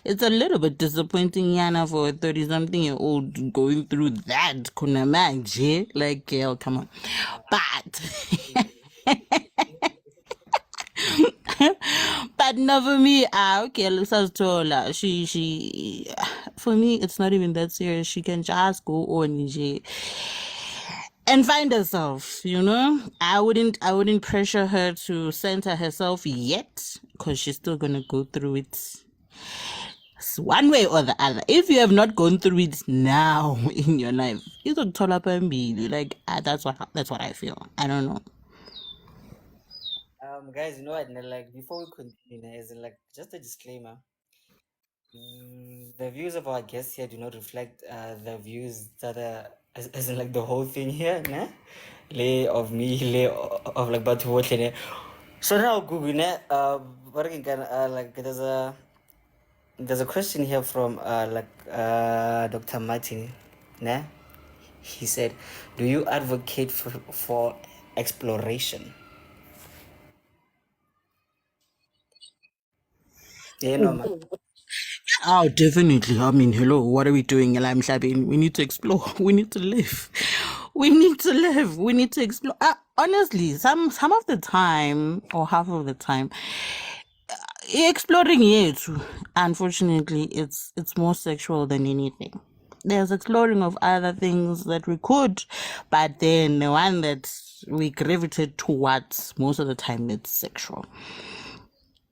It's a little bit disappointing, Yana, for a 30-something-year-old going through that kunamanje, like, girl, come on. But but no, for me, okay, Taller. She, for me, it's not even that serious. She can just go on and find herself, you know. I wouldn't pressure her to center herself yet, because she's still gonna go through it one way or the other. If you have not gone through it now in your life, it's a like that's what I feel. I don't know.
Guys, you know what? Like before we continue, as in like just a disclaimer. The views of our guests here do not reflect the views that are as in like the whole thing here, nah? Lay of me, lay of like Batu Wotlene. So now Google, what like there's a question here from Dr. Martin, nah? He said, "Do you advocate for exploration?" Yeah, no, man.
Oh, definitely. I mean, hello, what are we doing? I'm Shabin. We need to explore. We need to live. We need to live. We need to explore. Honestly, some of the time, or half of the time, exploring yet. Unfortunately, it's more sexual than anything. There's exploring of other things that we could, but then the one that we gravitate towards most of the time, it's sexual.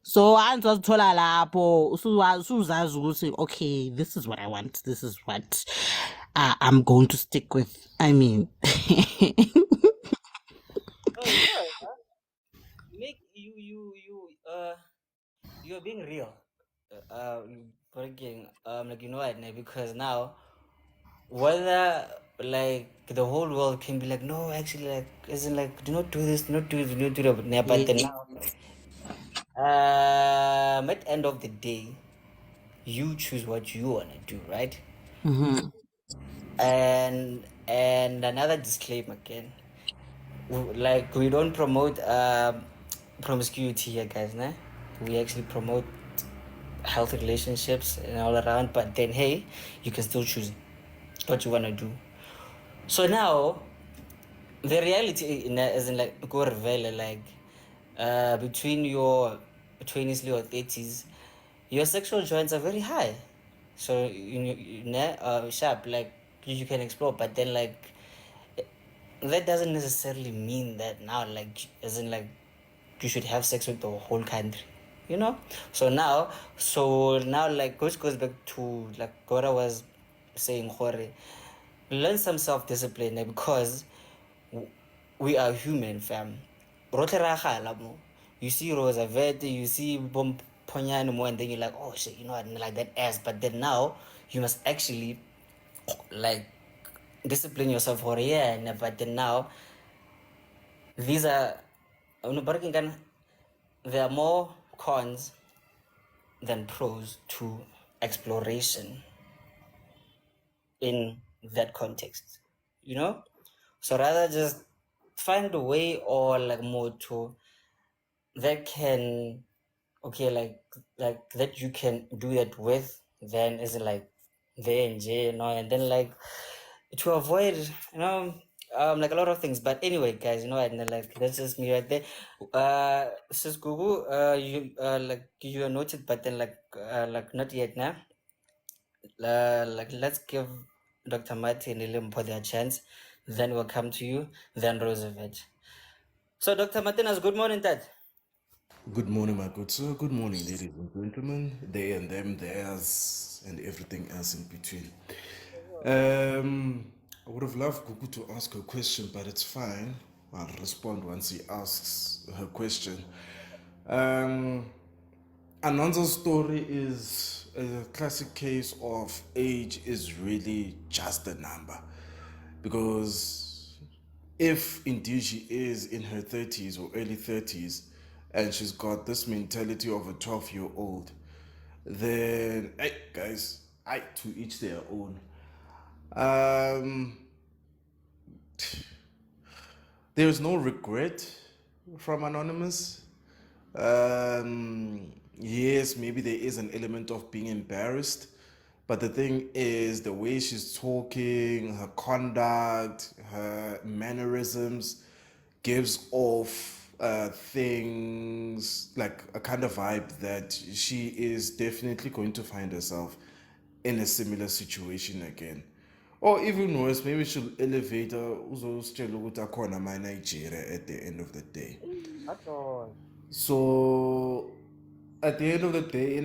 So andizazithola lapho usuzazi ukuthi okay, this is what I want, this is what I'm going to stick with. I mean,
Oh, yeah. Make you're being real. Breaking, like, you know what, ne, because now whether like the whole world can be like, no, actually, like, isn't like, do not do this, do not do this, do not do that, ne, but then now, at the end of the day, you choose what you want to do, right?
Mm-hmm.
And another disclaimer again, like, we don't promote promiscuity here, guys, ne? We actually promote healthy relationships and all around, but then hey, you can still choose what you want to do. So now the reality is in like go reveal like between your 20s or 30s, your sexual joints are very high, so sharp, like you can explore, but then like that doesn't necessarily mean that now, like, as in like you should have sex with the whole country, you know. So now like, which goes back to like what I was saying, Jorge, learn some self-discipline, because we are human, fam. Rotle ra gala mo. You see Roosevelt, you see Bom Ponyane mo, and then you're like, oh shit, you know, I didn't like that ass. But then now you must actually like discipline yourself for, yeah, but then now these are there are more cons than pros to exploration in that context, you know. So rather just find a way or like more to that can, okay, like that you can do it with, then is like there and J, you know, and then like to avoid, you know, like a lot of things. But anyway, guys, you know, and like that's just me right there. Sis Google, you like you are noted, but then like not yet now. Like let's give Dr. Martin and Limpo their chance, then we'll come to you, then Roosevelt. So Dr. Martinez, good morning, Dad.
Good morning, my good sir. Good morning, ladies and gentlemen. They and them, theirs, and everything else in between. I would have loved Gugu to ask a question, but it's fine. I'll respond once he asks her question. Ananza's story is a classic case of age is really just a number. Because if indeed she is in her 30s or early 30s and she's got this mentality of a 12-year-old, then, hey, guys, to each their own. Um, there's no regret from Anonymous. Yes, maybe there is an element of being embarrassed, but the thing is, the way she's talking, her conduct, her mannerisms gives off things like a kind of vibe that she is definitely going to find herself in a similar situation again. Or even worse, maybe she'll elevate her uzositshela ukuthi akhona Nigeria at the end of the day.
At all.
So at the end of the day,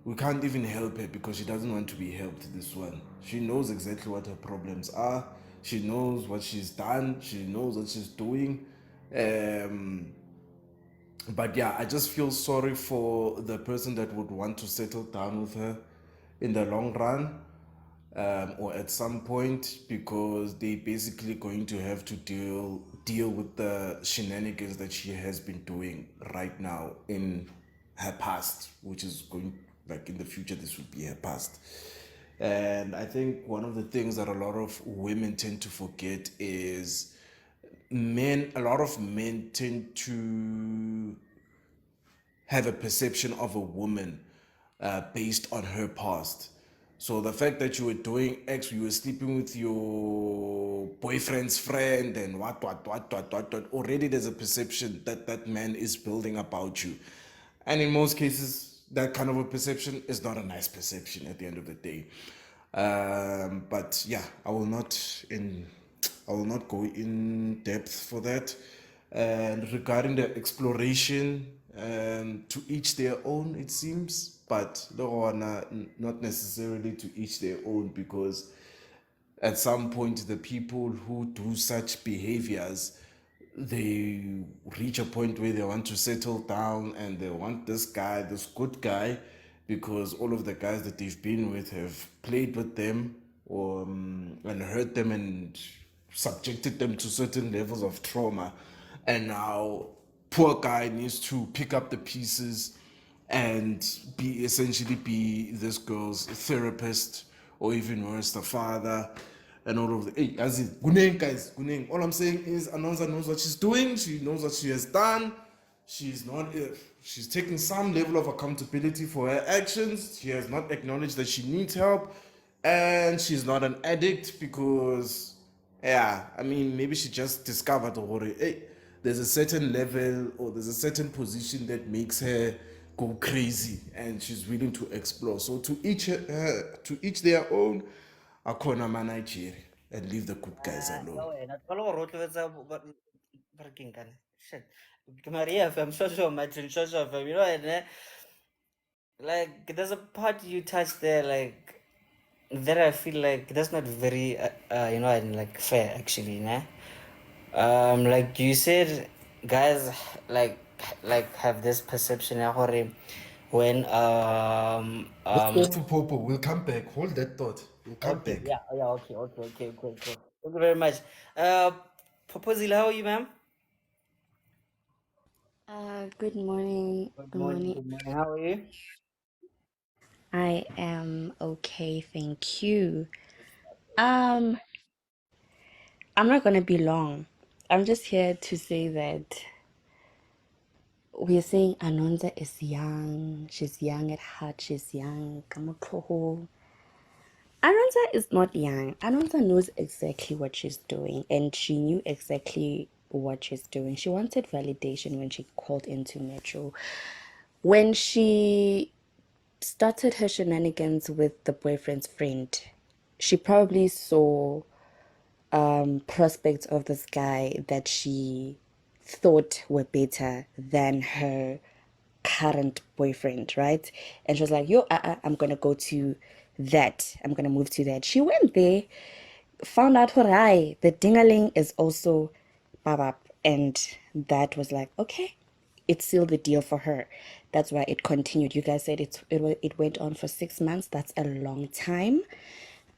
we can't even help her because she doesn't want to be helped. This one, she knows exactly what her problems are. She knows what she's done. She knows what she's doing. But yeah, I just feel sorry for the person that would want to settle down with her in the long run, or at some point, because they basically going to have to deal with the shenanigans that she has been doing right now in her past, which is going, like, in the future this would be her past. And I think one of the things that a lot of women tend to forget is a lot of men tend to have a perception of a woman based on her past. So the fact that you were doing X, you were sleeping with your boyfriend's friend and what, already there's a perception that that man is building about you. And in most cases, that kind of a perception is not a nice perception at the end of the day. But yeah, I will not go in depth for that. And regarding the exploration, to each their own, it seems, but not necessarily to each their own, because at some point the people who do such behaviors they reach a point where they want to settle down and they want this guy, this good guy, because all of the guys that they've been with have played with them or and hurt them and subjected them to certain levels of trauma. And now poor guy needs to pick up the pieces and essentially be this girl's therapist, or even worse, the father, and all of the. Hey, as in, Guneng, guys, Guneng. All I'm saying is, Anonza knows what she's doing. She knows what she has done. She's not. She's taking some level of accountability for her actions. She has not acknowledged that she needs help, and she's not an addict because, yeah, I mean, maybe she just discovered, or hey, there's a certain level or there's a certain position that makes her go crazy, and she's willing to explore. So to each their own. Akona Nigeria, and leave the good guys alone.
Shit. Maria, I'm sure, Martin, sure, you know, and like there's a part you touched there, like that I feel like that's not very, you know, and like fair actually, né? Like you said, guys, like have this perception, when
Let's go to Popo. We'll come back. Hold that thought. We'll come
okay,
back.
yeah, okay, cool. Thank you very much. Uh, Popozile, how are you, ma'am?
Good morning.
Good
Good
morning,
morning.
good morning. How are you?
I am okay, thank you. Um, I'm not gonna be long. I'm just here to say that we're saying Anonza is young. She's young at heart. She's young. Kamukoho. Anonza is not young. Anonza knows exactly what she's doing, and she knew exactly what she's doing. She wanted validation when she called into Metro. When she started her shenanigans with the boyfriend's friend, she probably saw prospects of this guy that she thought were better than her current boyfriend, right? And she was like, yo, I'm gonna go to that. I'm gonna move to that. She went there, found out Horai, the dingaling is also babab. And that was like, okay, it sealed the deal for her. That's why it continued. You guys said it went on for 6 months. That's a long time.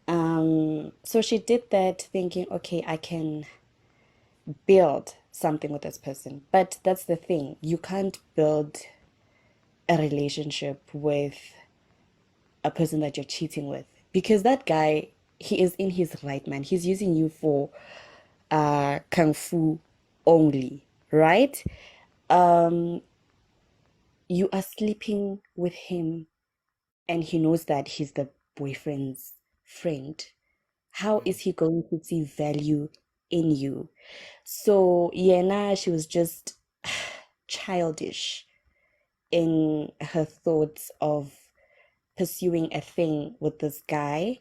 So she did that thinking, okay, I can build something with this person. But that's the thing. You can't build a relationship with a person that you're cheating with, because that guy, he is in his right mind. He's using you for kung fu only, right? You are sleeping with him and he knows that he's the boyfriend's friend. How is he going to see value in you? So Yena, she was just childish in her thoughts of pursuing a thing with this guy.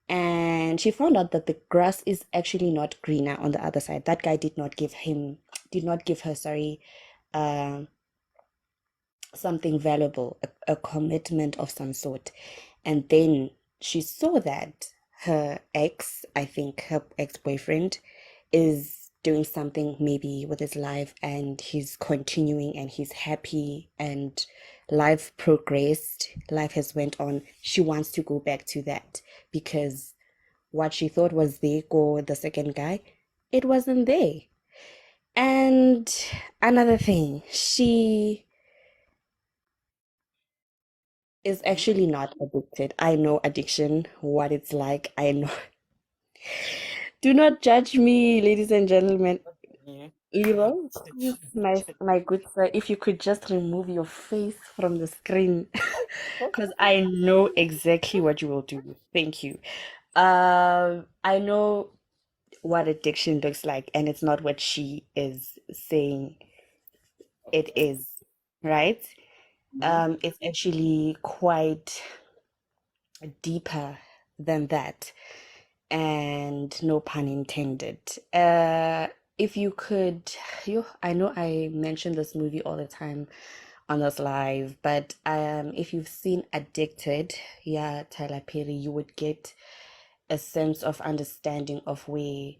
And she found out that the grass is actually not greener on the other side. That guy did not give her, sorry, something valuable, a commitment of some sort. And then she saw that her ex, I think her ex-boyfriend, is doing something maybe with his life, and he's continuing and he's happy, and life progressed, life has went on. She wants to go back to that because what she thought was there for the second guy, it wasn't there. And another thing, she is actually not addicted. I know addiction, what it's like. I know. Do not judge me, ladies and gentlemen.
Yeah.
Leroy, please, my good sir, if you could just remove your face from the screen, because I know exactly what you will do. Thank you. I know what addiction looks like, and it's not what she is saying it is, right? It's actually quite deeper than that, and no pun intended. If you could, I know I mention this movie all the time on this live, but if you've seen Addicted, yeah, Tyler Perry, you would get a sense of understanding of where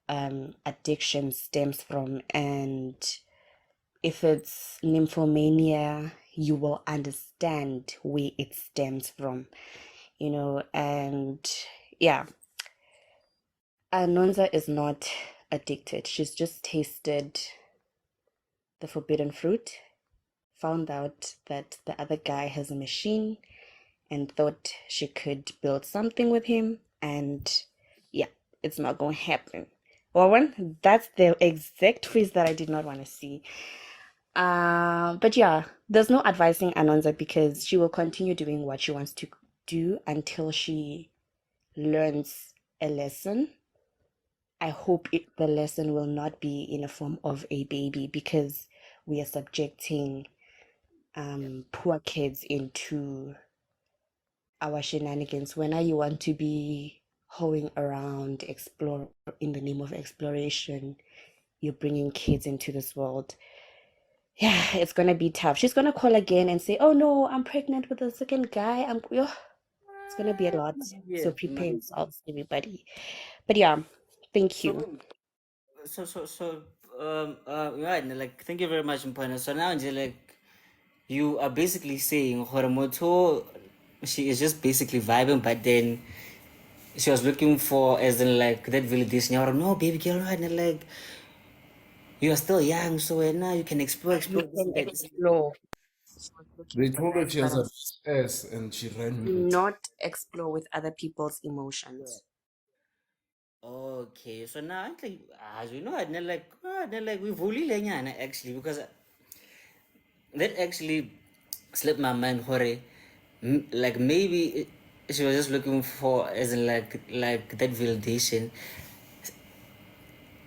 addiction stems from, and if it's nymphomania, you will understand where it stems from, and yeah, Anonza is not addicted. She's just tasted the forbidden fruit, found out that the other guy has a machine, and thought she could build something with him, and yeah, it's not going to happen. Warren, that's the exact phrase that I did not want to see. But yeah, there's no advising Anonza because she will continue doing what she wants to do until she learns a lesson. I hope the lesson will not be in a form of a baby because we are subjecting poor kids into our shenanigans. When you want to be hoeing around, explore in the name of exploration, you're bringing kids into this world. Yeah, it's gonna be tough. She's gonna call again and say, "Oh no, I'm pregnant with a second guy." It's gonna be a lot.
Yeah,
So prepare
man.
yourselves, everybody. But yeah, thank you.
Right, like, thank you very much, Mpana. So now, like, you are basically saying Horomoto, she is just basically vibing, but then she was looking for, as in, like, that validation. You're no, baby girl, right? And like, you are still young, so now you can explore,
You
this
can
and that.
explore. She was looking
They
for
told her
that,
she
but
has a ass and she ran
do
with it.
not explore with other people's emotions.
Okay, so now actually, as you know, I we fully lenyana actually because that actually slipped my mind. Hore, like maybe she was just looking for as in like that validation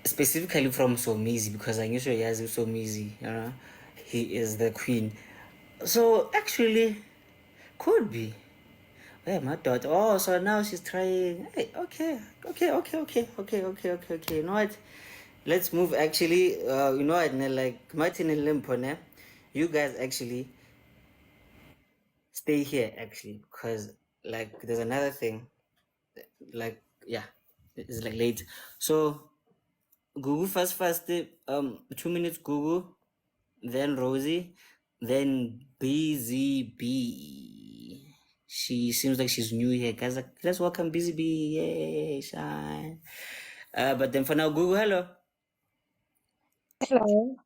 specifically from Somizi because I knew she has Somizi. He is the queen. So actually, could be. Yeah, my daughter. Oh, so now she's trying. Hey, okay. You know what? Let's move. Actually, you know what? Like Martin and Limpo, ne? You guys actually stay here actually because like there's another thing. Like yeah, it's like late. So Google first. 2 minutes Google, then Rosie, then BZB. She seems like she's new here. Guys, like, let's welcome BZB. Yay, shine. But then for now, Google, hello.
Hello.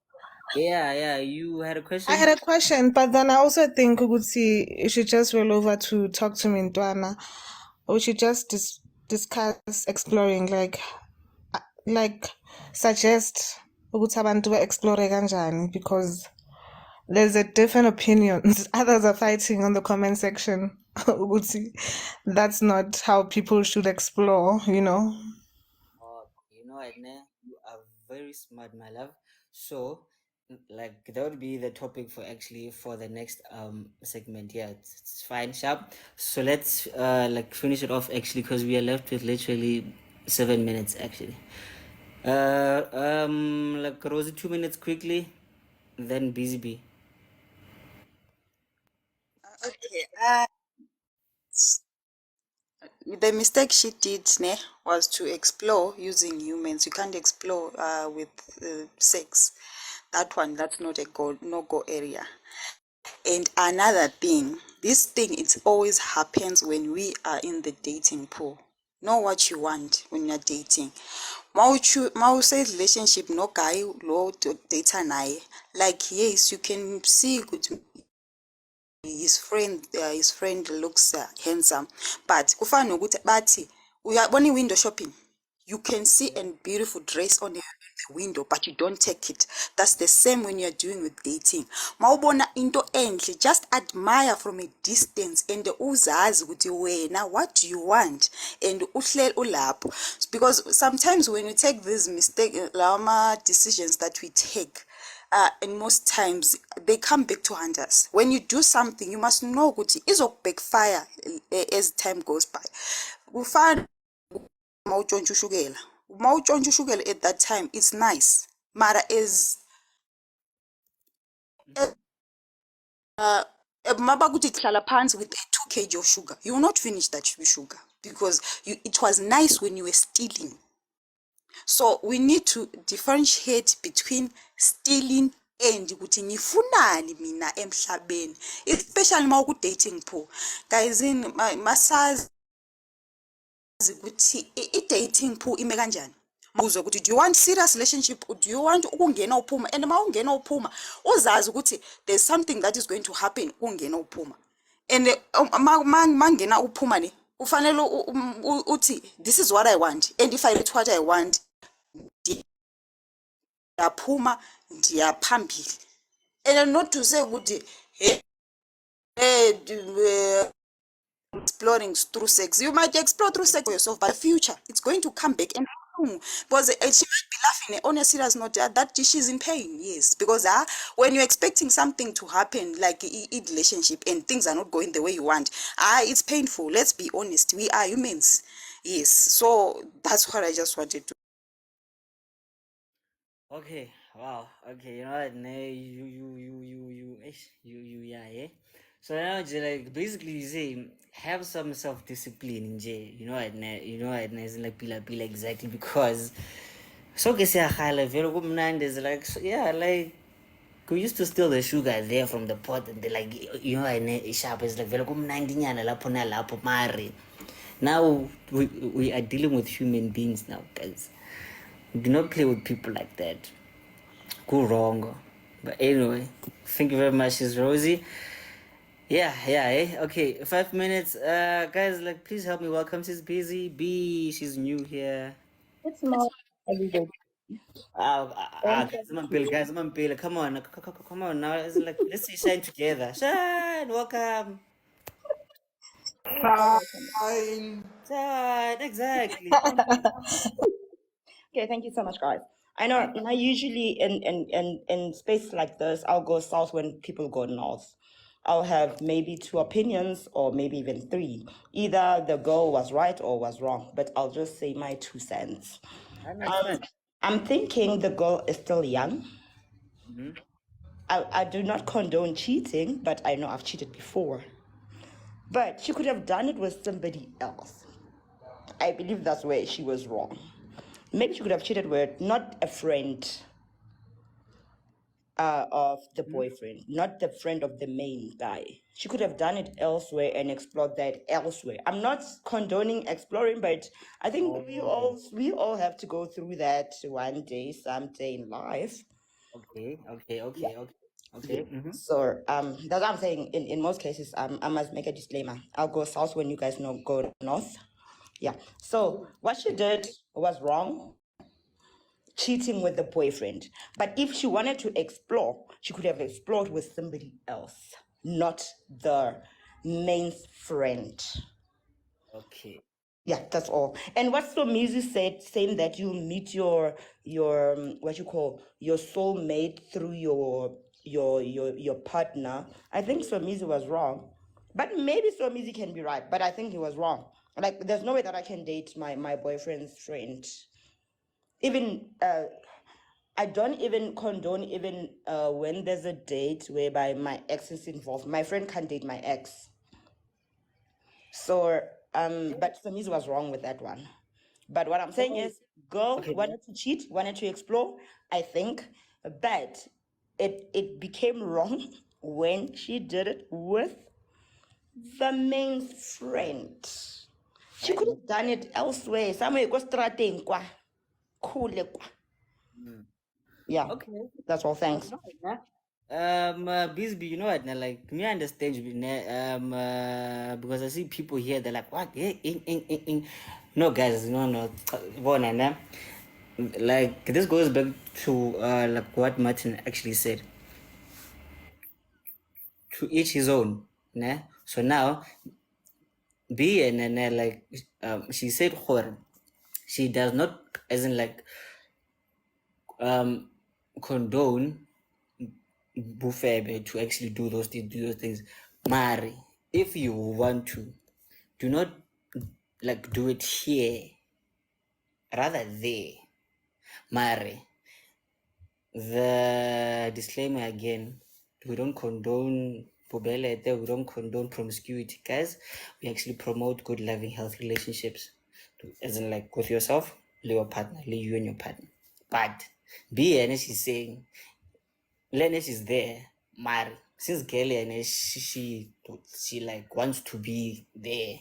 Yeah, you had a
I
question?
had a question, but then I also think Uguti, you should just roll over to talk to me in Dwana. Or we should just discuss exploring, like suggest ukuthi abantu explore kanjani because there's a different opinions. Others are fighting on the comment section. ukuthi that's not how people should explore, you know.
Oh, you know what, ne? You are very smart, my love. So, like that would be the topic for actually for the next segment. Yeah, it's fine, sharp. So let's like finish it off actually because we are left with literally 7 minutes actually. Like Rosie, 2 minutes quickly, then Busy Bee.
Okay. The mistake she did was to explore using humans. You can't explore with sex. That one, that's not a no-go area. And another thing, this thing, it always happens when we are in the dating pool. Know what you want when you're dating. Mau say relationship no guy low data naye. Like yes, you can see good his friend looks handsome, but kufana nokuthi bathi uyabona window shopping, you can see a beautiful dress on the window but you don't take it. That's the same when you're doing with dating. Mawubona into enhle, just admire from a distance and uzazi ukuthi wena what do you want and uhleli ulapho, because sometimes when we take these lama decisions that we take, and most times they come back to haunt us. When you do something, you must know ukuthi backfire as time goes by. Kufana mawutshontsha ushukela at that time it's nice, mara as mabakuthi hlala phansi with a 2 kg of sugar, you will not finish that sugar because it was nice when you were stealing. So we need to differentiate between stealing and ukuthi ngifunani mina emhlabeni, especially uma dating pool. Guys, in masazi ukuthi i-dating pool ime kanjani. Mawuzwe ukuthi do you want serious relationship or do you want ukungena uphuma, and uma ungena uphuma uzazi ukuthi there's something that is going to happen ungena uphuma, and mangena uphuma ne ufanele uthi this is what I want, and if I get what I want ndiyaphuma ndiyaphambili, and not to say ukuthi exploring through sex. You might explore through sex for yourself, but the future it's going to come back and because she might be laughing on a serious note that she's in pain. Yes, because when you're expecting something to happen like a relationship and things are not going the way you want, it's painful. Let's be honest, we are humans. Yes, so that's what I just wanted to.
Okay, wow. Okay, you know what? Yeah, yeah. So now, like, basically, you say have some self-discipline in jail. You know what? You know what? It's like pila exactly because so que sea jala very good man. There's like yeah, like we used to steal the sugar there from the pot and they like you know what? Sharp is like very good man. Dinyana lapo na lapo mari. Now we are dealing with human beings now, guys. Do not play with people like that. Go wrong. But anyway, thank you very much, Ms. Rosie. Yeah, okay, 5 minutes. Guys, like, please help me welcome. She's busy. B, she's new here.
It's not everybody.
Guys, I'm on Bill. Come on, come on now. It's like let's say shine together. Shine, welcome.
Fine.
Shine, exactly.
Okay, thank you so much, guys. I know usually in space like this, I'll go south when people go north. I'll have maybe two opinions or maybe even three. Either the girl was right or was wrong, but I'll just say my 2 cents. I'm thinking the girl is still young.
Mm-hmm.
I do not condone cheating, but I know I've cheated before. But she could have done it with somebody else. I believe that's where she was wrong. Maybe she could have cheated with not a friend of the boyfriend, not the friend of the main guy. She could have done it elsewhere and explored that elsewhere. I'm not condoning exploring, but I think we all have to go through that one day, someday in life.
Okay. Mm-hmm.
So that's what I'm saying. In most cases, I must make a disclaimer. I'll go south when you guys know go north. Yeah. So what she did was wrong, cheating with the boyfriend. But if she wanted to explore, she could have explored with somebody else, not the main friend.
Okay.
Yeah, that's all. And what Somizi said, saying that you meet your what you call your soulmate through your partner. I think Somizi was wrong, but maybe Somizi can be right. But I think he was wrong. Like, there's no way that I can date my boyfriend's friend. Even I don't even condone even when there's a date whereby my ex is involved. My friend can't date my ex. So but Samiz was wrong with that one. But what I'm saying is, girl wanted to cheat, wanted to explore, I think, but it became wrong when she did it with the main friend. She could have done it elsewhere, somewhere go strating kwa. Cool kwa. Yeah.
Okay.
That's all. Thanks.
Bisbee, you know what? Now, like me, I understand you, because I see people here. They're like, "What? No, guys, no. Like this goes back to like what Martin actually said. To each his own, né? So now, B and then like she said, she does not, as in like condone Bufebe to actually do those things. Mari, if you want to, do not like do it here, rather there. Mari, the disclaimer again, we don't condone Bobelete, we don't condone promiscuity, guys. We actually promote good, loving, healthy relationships, as in like with yourself, your partner, you and your partner. But B and she's saying, Lenesh is there, Mari. Since girl and she like wants to be there,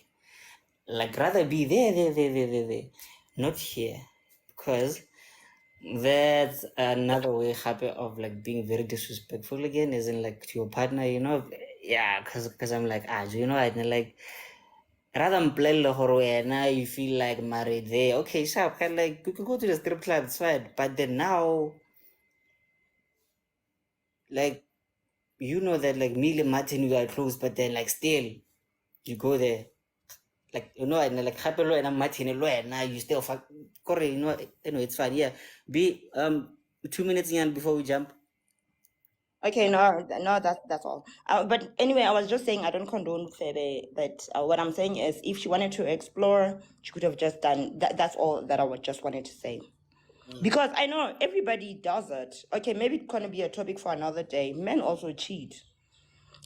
like rather be there, not here, because that's another way happy of like being very disrespectful again, as in like to your partner, you know. Yeah, because I'm like, you know, I like rather than play the horror now you feel like married there. Okay, sharp, kind like we can go to the strip club, it's fine. But then now, like, you know that like me and Martin we are close, but then like still you go there. Like, you know, and like happy and I'm Martin and now you still fuck Corey, you know, anyway, it's fine. Yeah. Be 2 minutes in before we jump.
Okay, no, that's all. But anyway, I was just saying I don't condone Febe, but what I'm saying is if she wanted to explore, she could have just done that. That's all that I would just wanted to say. Because I know everybody does it. Okay, maybe it's gonna be a topic for another day. Men also cheat.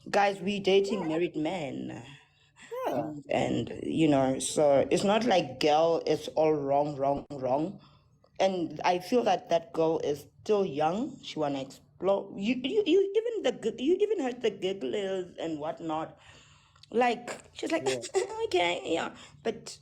Guys, we dating married men.
Yeah.
And you know, so it's not like girl is all wrong. And I feel that that girl is still young. She wanna explore. You even heard the gigglers and whatnot. Like she's like,
Yeah.
okay, yeah. But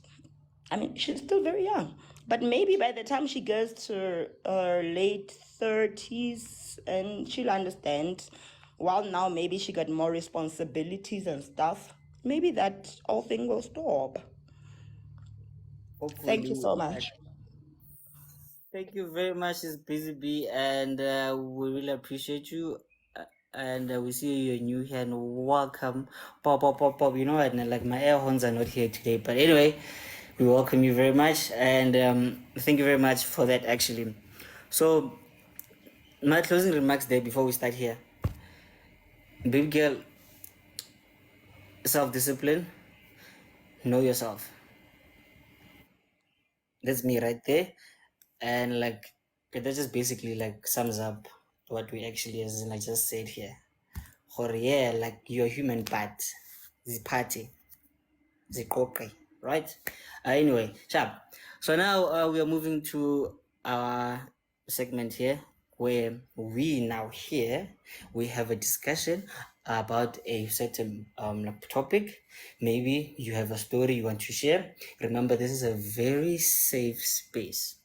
I mean, she's still very young. But maybe by the time she gets to her late 30s, and she'll understand. While now maybe she got more responsibilities and stuff. Maybe that whole thing will stop. Thank you
Hopefully.
so much.
Thank you very much, It's Busy Bee, and we really appreciate you. And we see you new here and welcome. Pop. You know, and like my air horns are not here today, but anyway, we welcome you very much, and thank you very much for that. Actually, so my closing remarks there before we start here. Baby girl, self-discipline, know yourself. That's me right there, and like that just basically like sums up what we actually, as in I just said here. Or yeah, like your human part, the party, the cocky, right? Anyway, sharp. So now we are moving to our segment here where we now here we have a discussion about a certain like topic. Maybe you have a story you want to share. Remember, this is a very safe space.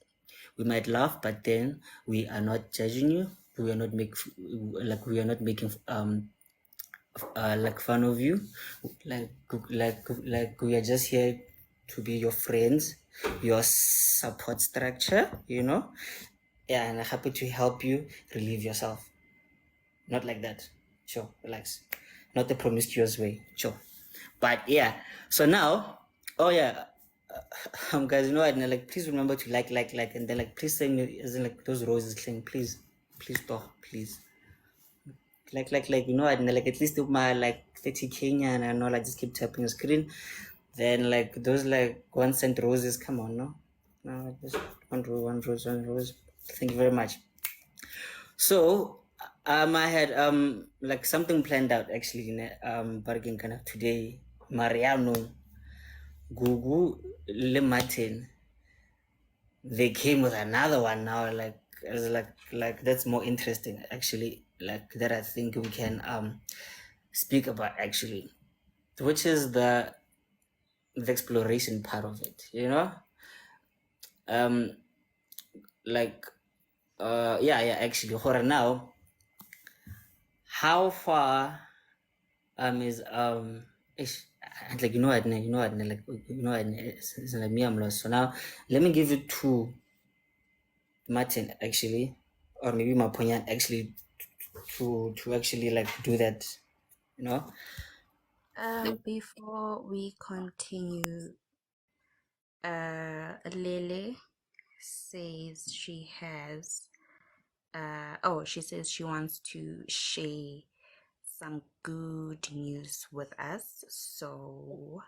We might laugh, but then we are not judging you. We are not making like fun of you, like we are just here to be your friends, your support structure, you know. Yeah, and I'm happy to help you relieve yourself. Not like that. Sure, relax. Not the promiscuous way. Sure. But yeah, so now, oh yeah, guys, you know what? Like, please remember to like, and then like, please send me as in like those roses thing. Please stop, please. Like you know, and like at least my like 30 Kenyan and all, I just keep tapping the screen. Then like those like 1 cent roses, come on, no, just one rose. Thank you very much. So I had like something planned out actually in bargain kind of today. Mariano, Gugu, Le Martin, they came with another one now, like as like that's more interesting actually, like that I think we can speak about actually, which is the exploration part of it, you know. Like yeah, actually for now, how far is ish, like you know what, like you know what, it's like me, I'm lost. So now let me give you two, Martin actually, or maybe Maponyan actually, to actually like do that, you know.
Before we continue, Lele says she has she says she wants to share some good news with us. So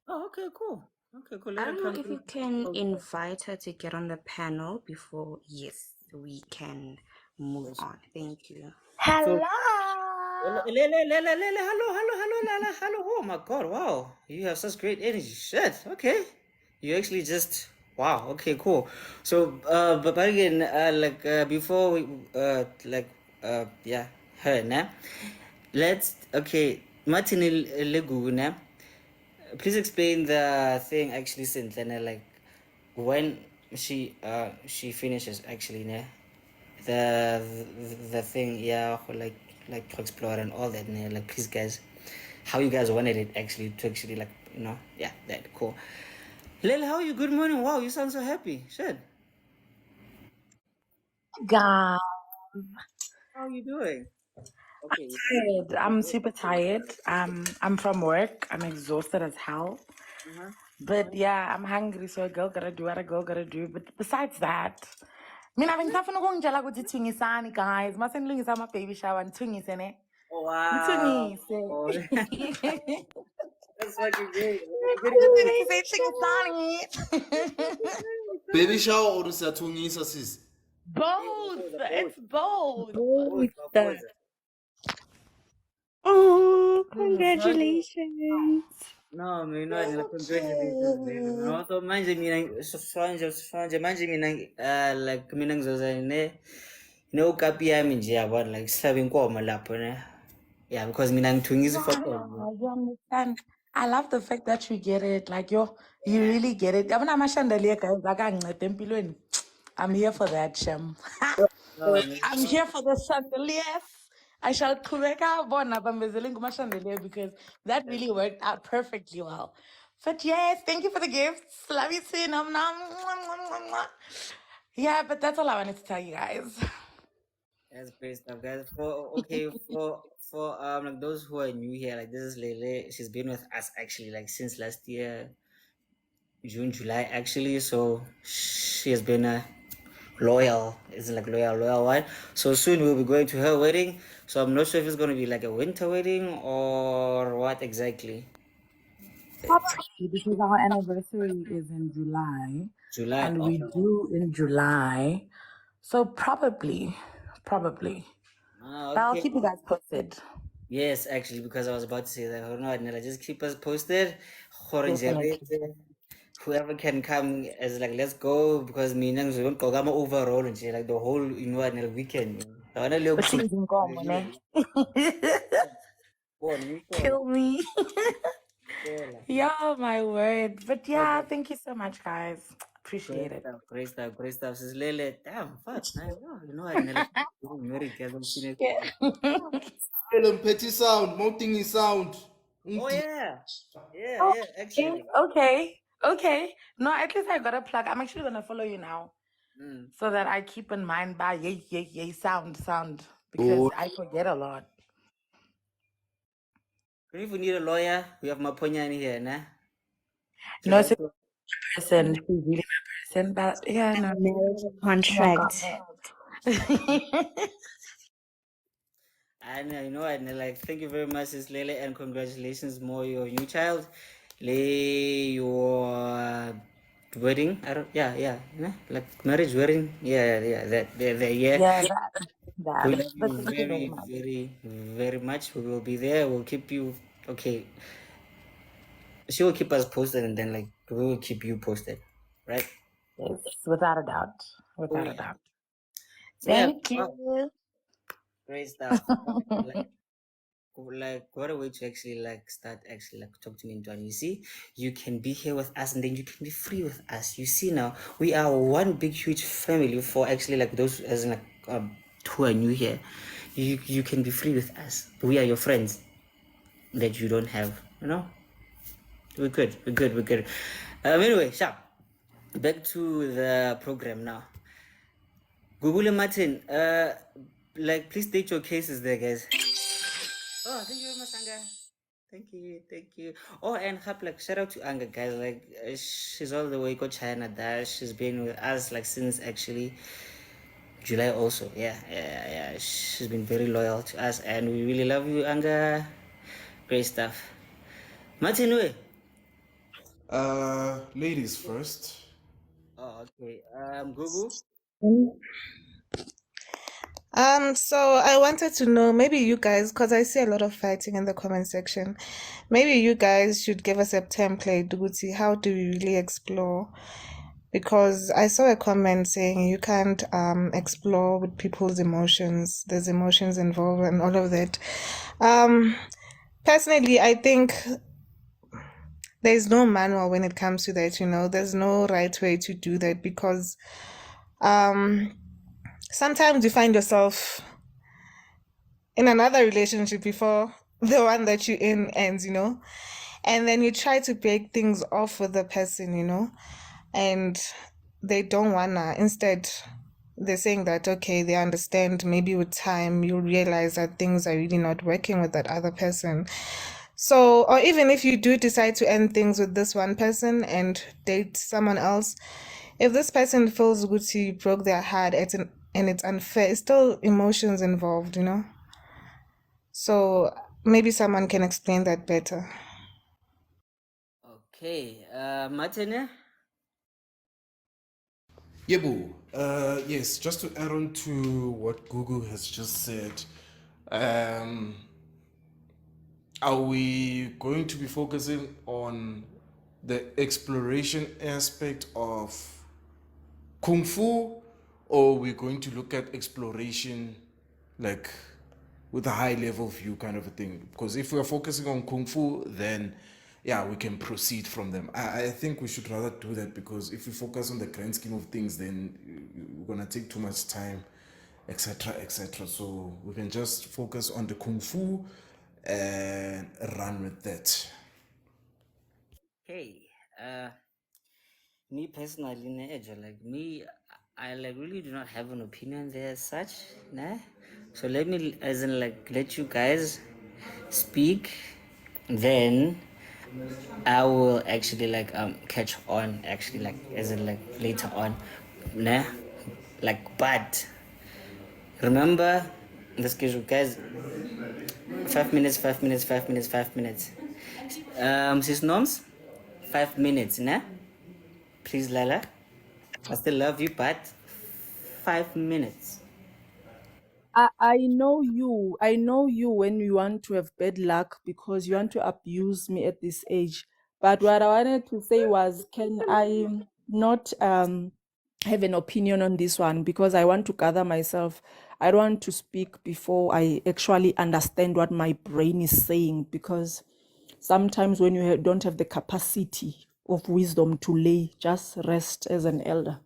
Oh, okay, cool.
I
Let her
don't know
come
if you
through.
can invite her to get on the panel before, yes, we can move on. Thank you.
So
Hello.
hello. Oh my god, wow. You have such great energy. Shit, okay. You actually just Wow. Okay. Cool. So, but again, before we, yeah, her, nah. Let's okay, Martin Leguna. Please explain the thing actually, Cynthia, like when she finishes actually, nah. The thing, yeah, like to explore and all that, nah. Like please, guys, how you guys wanted it actually to actually like yeah, that cool. Lil, how are you? Good morning. Wow, you sound so happy. Shit.
God,
How are you doing? Okay, you
tired. I'm super tired. I'm from work. I'm exhausted as hell.
uh-huh.
But yeah, I'm hungry, so a girl gotta do what a girl gotta do. But besides that, mina bengitafuna ukungitshela ukuthi thingisani guys. Mase nilungisa ama baby shower nithungise ne.
Oh wow.
Nithungise.
Oh, that's fucking great. You gotta go.
Ukuthi say thingisani.
Baby shower or siyathungisa sis?
Both. It's both.
Both,
Both.
both.
Oh,
Oh, fuck.
congratulations.
No, mina
Thank
congratulations baby.
you.
No, so manje mina like mina ngizoza ne ukapi yami nje yabona like sihlabe inkomo lapho ne. Yeah, because mina ngithungisa ifoto.
You understand? I love the fact that you get it. Like you really get it. Yabona amashandaliya guys akanginceda empilweni. I'm here for that, Shem.
No, man.
I'm here for the chandeliers. I shall qhubeka bona bambezele ngumashandeliya because that really worked out perfectly well. But yes, thank you for the gifts. Love you too. Nom nom. Mwah, mwah, mwah, mwah. Yeah, but that's all I wanted to tell you guys.
That's great stuff, guys. For like those who are new here, like this is Lele. She's been with us actually like since last year, June, July actually. So she has been a loyal. It's like loyal one. So soon we'll be going to her wedding. So I'm not sure if it's gonna be like a winter wedding or what exactly.
Probably because our anniversary is in July
July.
and
Oh,
we do in July. So probably. But I'll
okay.
keep you guys posted.
Yes, actually, because I was about to say that. Hold on, Nella, just keep us posted.
Definitely.
Whoever can come as like let's go because me and we won't go overall and like the whole Nella weekend. I wanna look
But she's in common, eh? Kill me. Yeah, my word. But yeah, thank you so much, guys. Appreciate it.
Great stuff. Says Lele, damn, fuck, man. I Nella married girl.
Yeah.
Petty sound, mounting sound.
Oh yeah,
Oh,
actually.
okay. No, at least I got a plug. I'm actually gonna follow you now. So that I keep in mind by yay sound because I forget a lot.
If we need a lawyer, we have Maponyani here, nah?
No, it's a person. She's really my person, but yeah, no.
Marriage
Yeah, got
contract.
that.
And and like thank you very much, Sis Lele, and congratulations, more your new child, your wedding. I don't, like marriage wedding. Yeah, that yeah.
Yeah,
We
that.
love
But
you
thank you very
very,
much.
very, very much. We will be there. We'll keep you okay. She will keep us posted, and then like we will keep you posted, right?
Yes, without a doubt.
Oh
Without a
yeah.
doubt.
So yeah,
Thank you.
great stuff. Like what a way to actually like start actually like talk to me into, and you see you can be here with us and then you can be free with us. You see, now we are one big huge family. For actually like those as in like who are new here, you can be free with us. We are your friends that you don't have, we're good. Anyway, sharp, back to the program now. Google and Martin, like please state your cases there, guys. Oh, thank you very much, Anga. Thank you. Oh, and like shout out to Anga, guys. Like she's all the way go China. That she's been with us like since actually July. Also, yeah. She's been very loyal to us, and we really love you, Anga. Great stuff. Martin, we.
Ladies first.
Oh, okay. Google.
So I wanted to know, maybe you guys, because I see a lot of fighting in the comment section, maybe you guys should give us a template, Duguti. How do we really explore? because I saw a comment saying you can't explore with people's emotions. There's emotions involved and all of that. Personally, I think there's no manual when it comes to that, you know. There's no right way to do that because sometimes you find yourself in another relationship before the one that you're in ends, you know, and then you try to break things off with the person, you know, and they don't wanna. Instead, they're saying that okay, they understand. Maybe with time, you'll realize that things are really not working with that other person. So, or even if you do decide to end things with this one person and date someone else, if this person feels good to you, broke their heart, and it's unfair, it's still emotions involved, you know. So maybe someone can explain that better.
Okay, Martin.
Yebu, yes, just to add on to what Google has just said, um, are we going to be focusing on the exploration aspect of Kung Fu, or we're going to look at exploration like with a high level view kind of a thing? Because if we're focusing on Kung Fu, then yeah, we can proceed from them. I think we should rather do that, because if we focus on the grand scheme of things, then we're gonna take too much time, etc., etc. So we can just focus on the Kung Fu and run with that.
Okay, me personally, like me, I like really do not have an opinion there as such, nah. So let me, as in like, let you guys speak, then I will actually like catch on actually like as in like later on, nah. Like, but remember the schedule, guys. 5 minutes, 5 minutes, 5 minutes, 5 minutes. Sis Noms, 5 minutes, nah. Please, Lala. I still love you, but 5 minutes.
I know you. I know you when you want to have bad luck because you want to abuse me at this age. But what I wanted to say was, can I not have an opinion on this one, because I want to gather myself. I don't want to speak before I actually understand what my brain is saying, because sometimes when you don't have the capacity of wisdom to lay, just rest as an elder.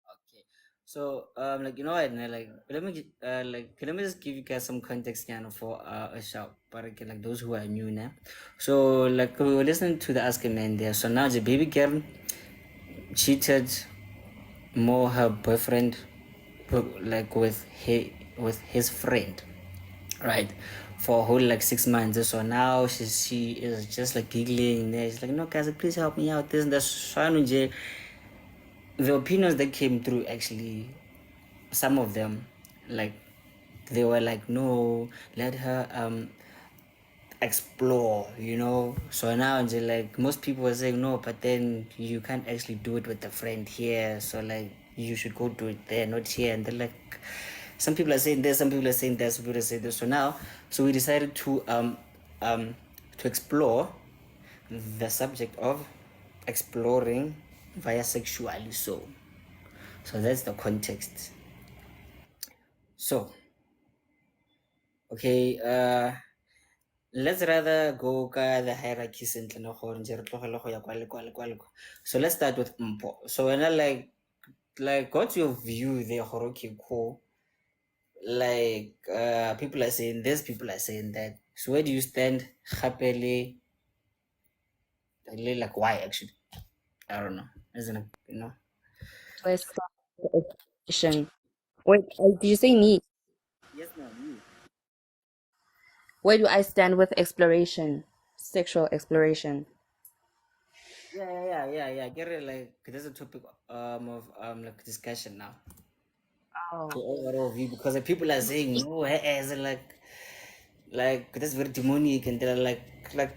Okay. So, like, you know what, nah, like, let me just give you guys some context, kind of, for a shout, but again, like those who are new now. So, like, we were listening to the Ask a Man there. So now the baby girl cheated more her boyfriend, like with his friend, right, for a whole like 6 months. So now she is just like giggling there. She's like, no guys, please help me out, this and that. So the opinions that came through, actually, some of them, like, they were like, no, let her explore, you know. So now like most people were saying no, but then you can't actually do it with a friend here, so like you should go do it there, not here. And they're like, some people are saying this, some people are saying that, some people are saying this. So now, so we decided to explore the subject of exploring via sexually. So that's the context. So okay, let's rather go ka the hierarchy sentle, no gore nje re tlogele go ya kwa le kwa le kwa le kwa. So let's start with Mpo. So when I like what's your view there, gore okay, cool, like people are saying this, people are saying that. So where do you stand, happily, like why actually? I don't know, isn't it, you know?
Let's start with exploration. Wait, did you say me?
Yes, ma'am, you.
Where do I stand with exploration? Sexual exploration.
Yeah. Get it, like there's a topic of like discussion now.
Oh.
The overall view, because like, people are saying no, as in like that's very demonic, and they're like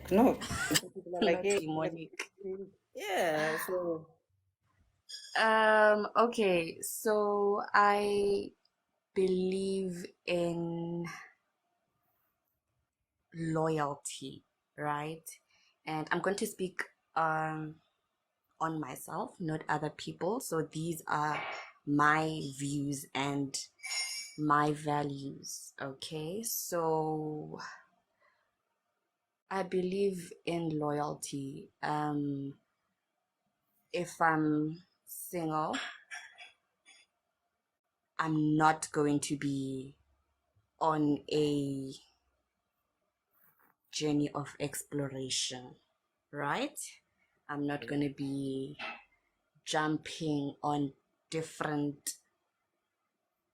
no. Some people are like,
Not
hey,
demonic.
yeah. So
Okay, so I believe in loyalty, right? And I'm going to speak um on myself, not other people. So these are my views and my values. Okay, so I believe in loyalty. If I'm single, I'm not going to be on a journey of exploration, right? I'm not going to be jumping on different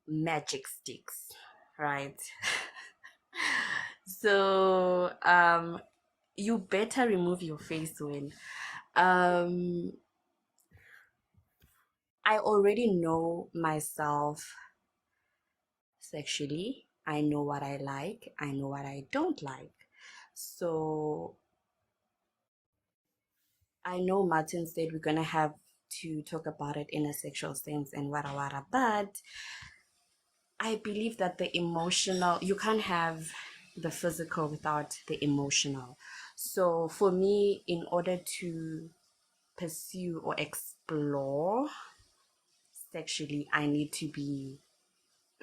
magic sticks, right? So you better remove your face when I already know myself sexually. I know what I like, I know what I don't like. So I know Martin said we're gonna have to talk about it in a sexual sense and wara wara, but I believe that the emotional, you can't have the physical without the emotional. So for me, in order to pursue or explore sexually, I need to be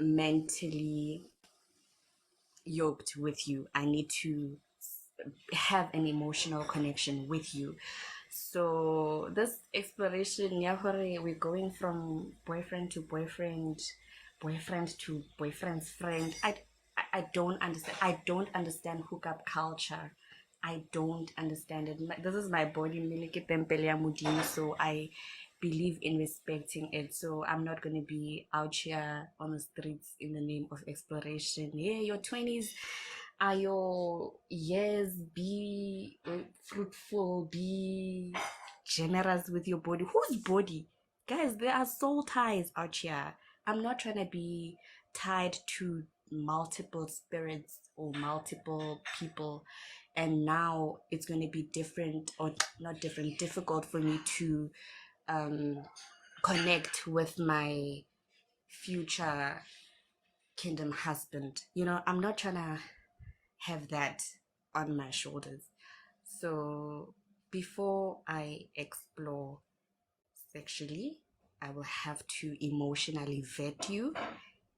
mentally yoked with you. I need to have an emotional connection with you. So this exploration, yeah, we're going from boyfriend to boyfriend, boyfriend to boyfriend's friend. I don't understand. I don't understand hookup culture. I don't understand it. This is my body, miliki pempele ya Modimo, so I believe in respecting it. So I'm not gonna be out here on the streets in the name of exploration. Yeah, your 20s are your years. Be fruitful, be generous with your body. Whose body? Guys, there are soul ties out here. I'm not trying to be tied to multiple spirits or multiple people, and now it's going to be different, or not different, difficult for me to connect with my future kingdom husband. I'm not trying to have that on my shoulders. So before I explore sexually, I will have to emotionally vet you.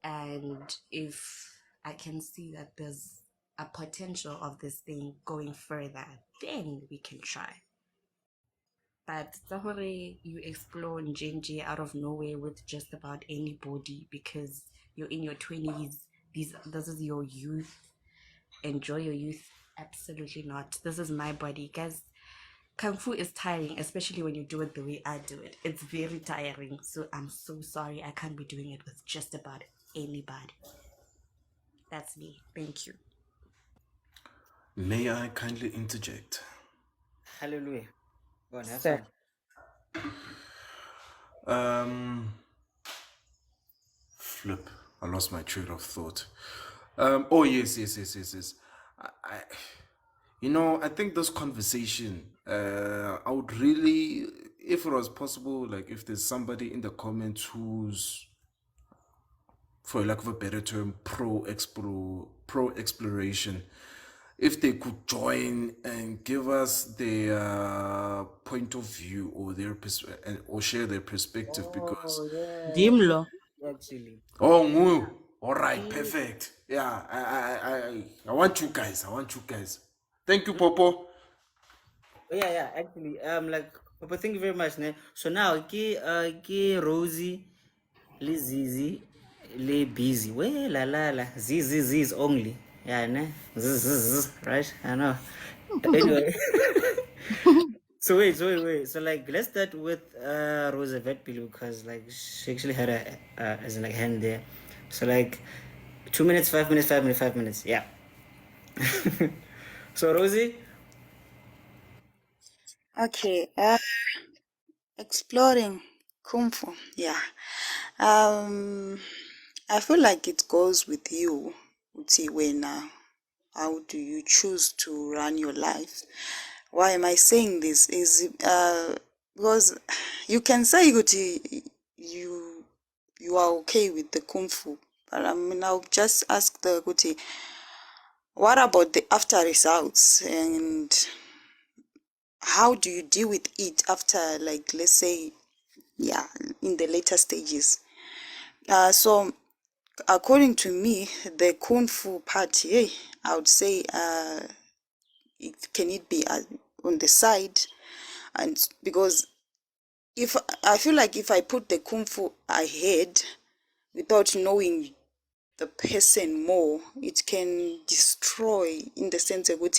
And if I can see that there's a potential of this thing going further, then we can try. But Sahore, you explore Njenje out of nowhere with just about anybody because you're in your 20s. This is your youth. Enjoy your youth. Absolutely not. This is my body. Guys, Kung Fu is tiring, especially when you do it the way I do it. It's very tiring. So I'm so sorry I can't be doing it with just about anybody. That's me. Thank you.
May I kindly interject?
Hallelujah. Go on, have
Sir.
fun.
Flip. I lost my train of thought. Oh yes. I I think this conversation, I would really, if it was possible, like if there's somebody in the comments who's, for lack of a better term, pro exploration, if they could join and give us their point of view or or share their perspective, because
Oh, yeah.
Dimlo.
Actually.
oh no, all right, perfect. Yeah, I want you guys. I want you guys. Thank you, Popo.
Oh, yeah. Actually, like, Papa, thank you very much, ne. So now, ke Rosie, le Zizi, le busy. Well, la. Zizi is only. Yeah, ne. Zzz, right? I know. Anyway. So wait. So like, let's start with Roosevelt Bill, because like she actually had a as in like hand there. So like 2 minutes, 5 minutes, 5 minutes, 5 minutes. Yeah. So Rosie.
Okay. Exploring Kung Fu. Yeah. I feel like it goes with you, Uti, when how do you choose to run your life? Why am I saying this? Is because you can say Uti, you are okay with the Kung Fu, but I mean I'll just ask the Uti, what about the after results? And how do you deal with it after, like, let's say, yeah, in the later stages? So according to me, the kung fu part, hey, I would say, it be on the side, and because if I feel like if I put the kung fu ahead without knowing the person more, it can destroy, in the sense of what,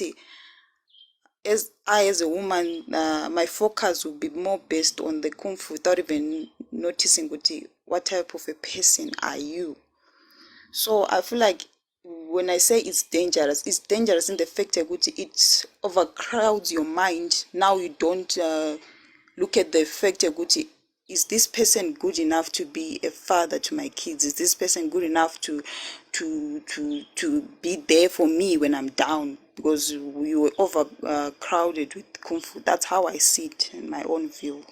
as I, as a woman, my focus will be more based on the kung fu without even noticing what type of a person are you. So I feel like when I say it's dangerous in the fact that it overcrowds your mind. Now you don't look at the fact that is this person good enough to be a father to my kids? Is this person good enough to be there for me when I'm down? Because we were overcrowded with kung fu. That's how I see it in my own view.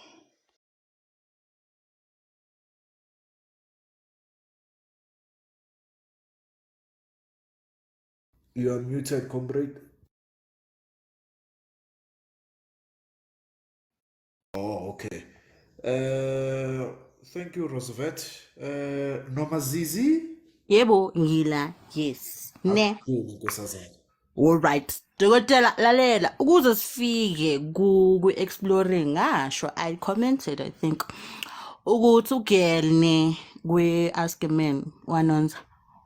You are muted, comrade. Oh, okay. Thank you, Roosevelt. Nomazizi?
Yebo, ngila. Yes. Ne.
Akuqhubi nkosazana.
Alright. Dokotela lalela ukuze sifike ku exploring ngasho I commented I think ukuthi ugirl ne kwe ask a man wanonza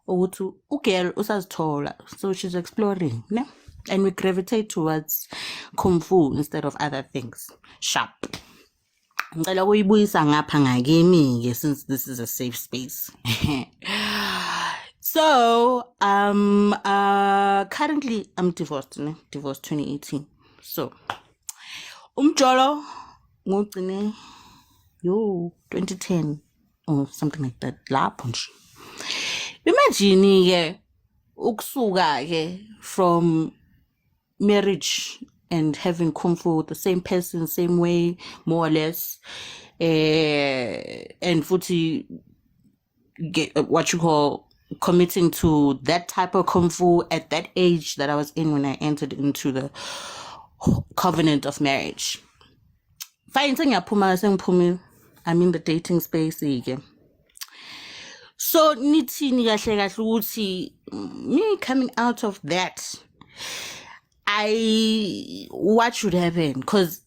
ukuthi ugirl usazithola, so she's exploring ne, and we gravitate towards kung fu instead of other things. Sharp. Ngicela ukuyibuyisa ngapha ngakimi ke, since this is a safe space. So currently I'm divorced, ne? Divorced 2018. So umjolo ngugcine 2010 or something like that. Lapho nje. Imagine ke ukusuka ke from marriage and having kung fu with the same person, same way, more or less, and futhi get what you call committing to that type of kung fu at that age that I was in when I entered into the covenant of marriage. Fine, I'm in the dating space again. So nithini kahle kahle ukuthi me coming out of that, what should happen? Because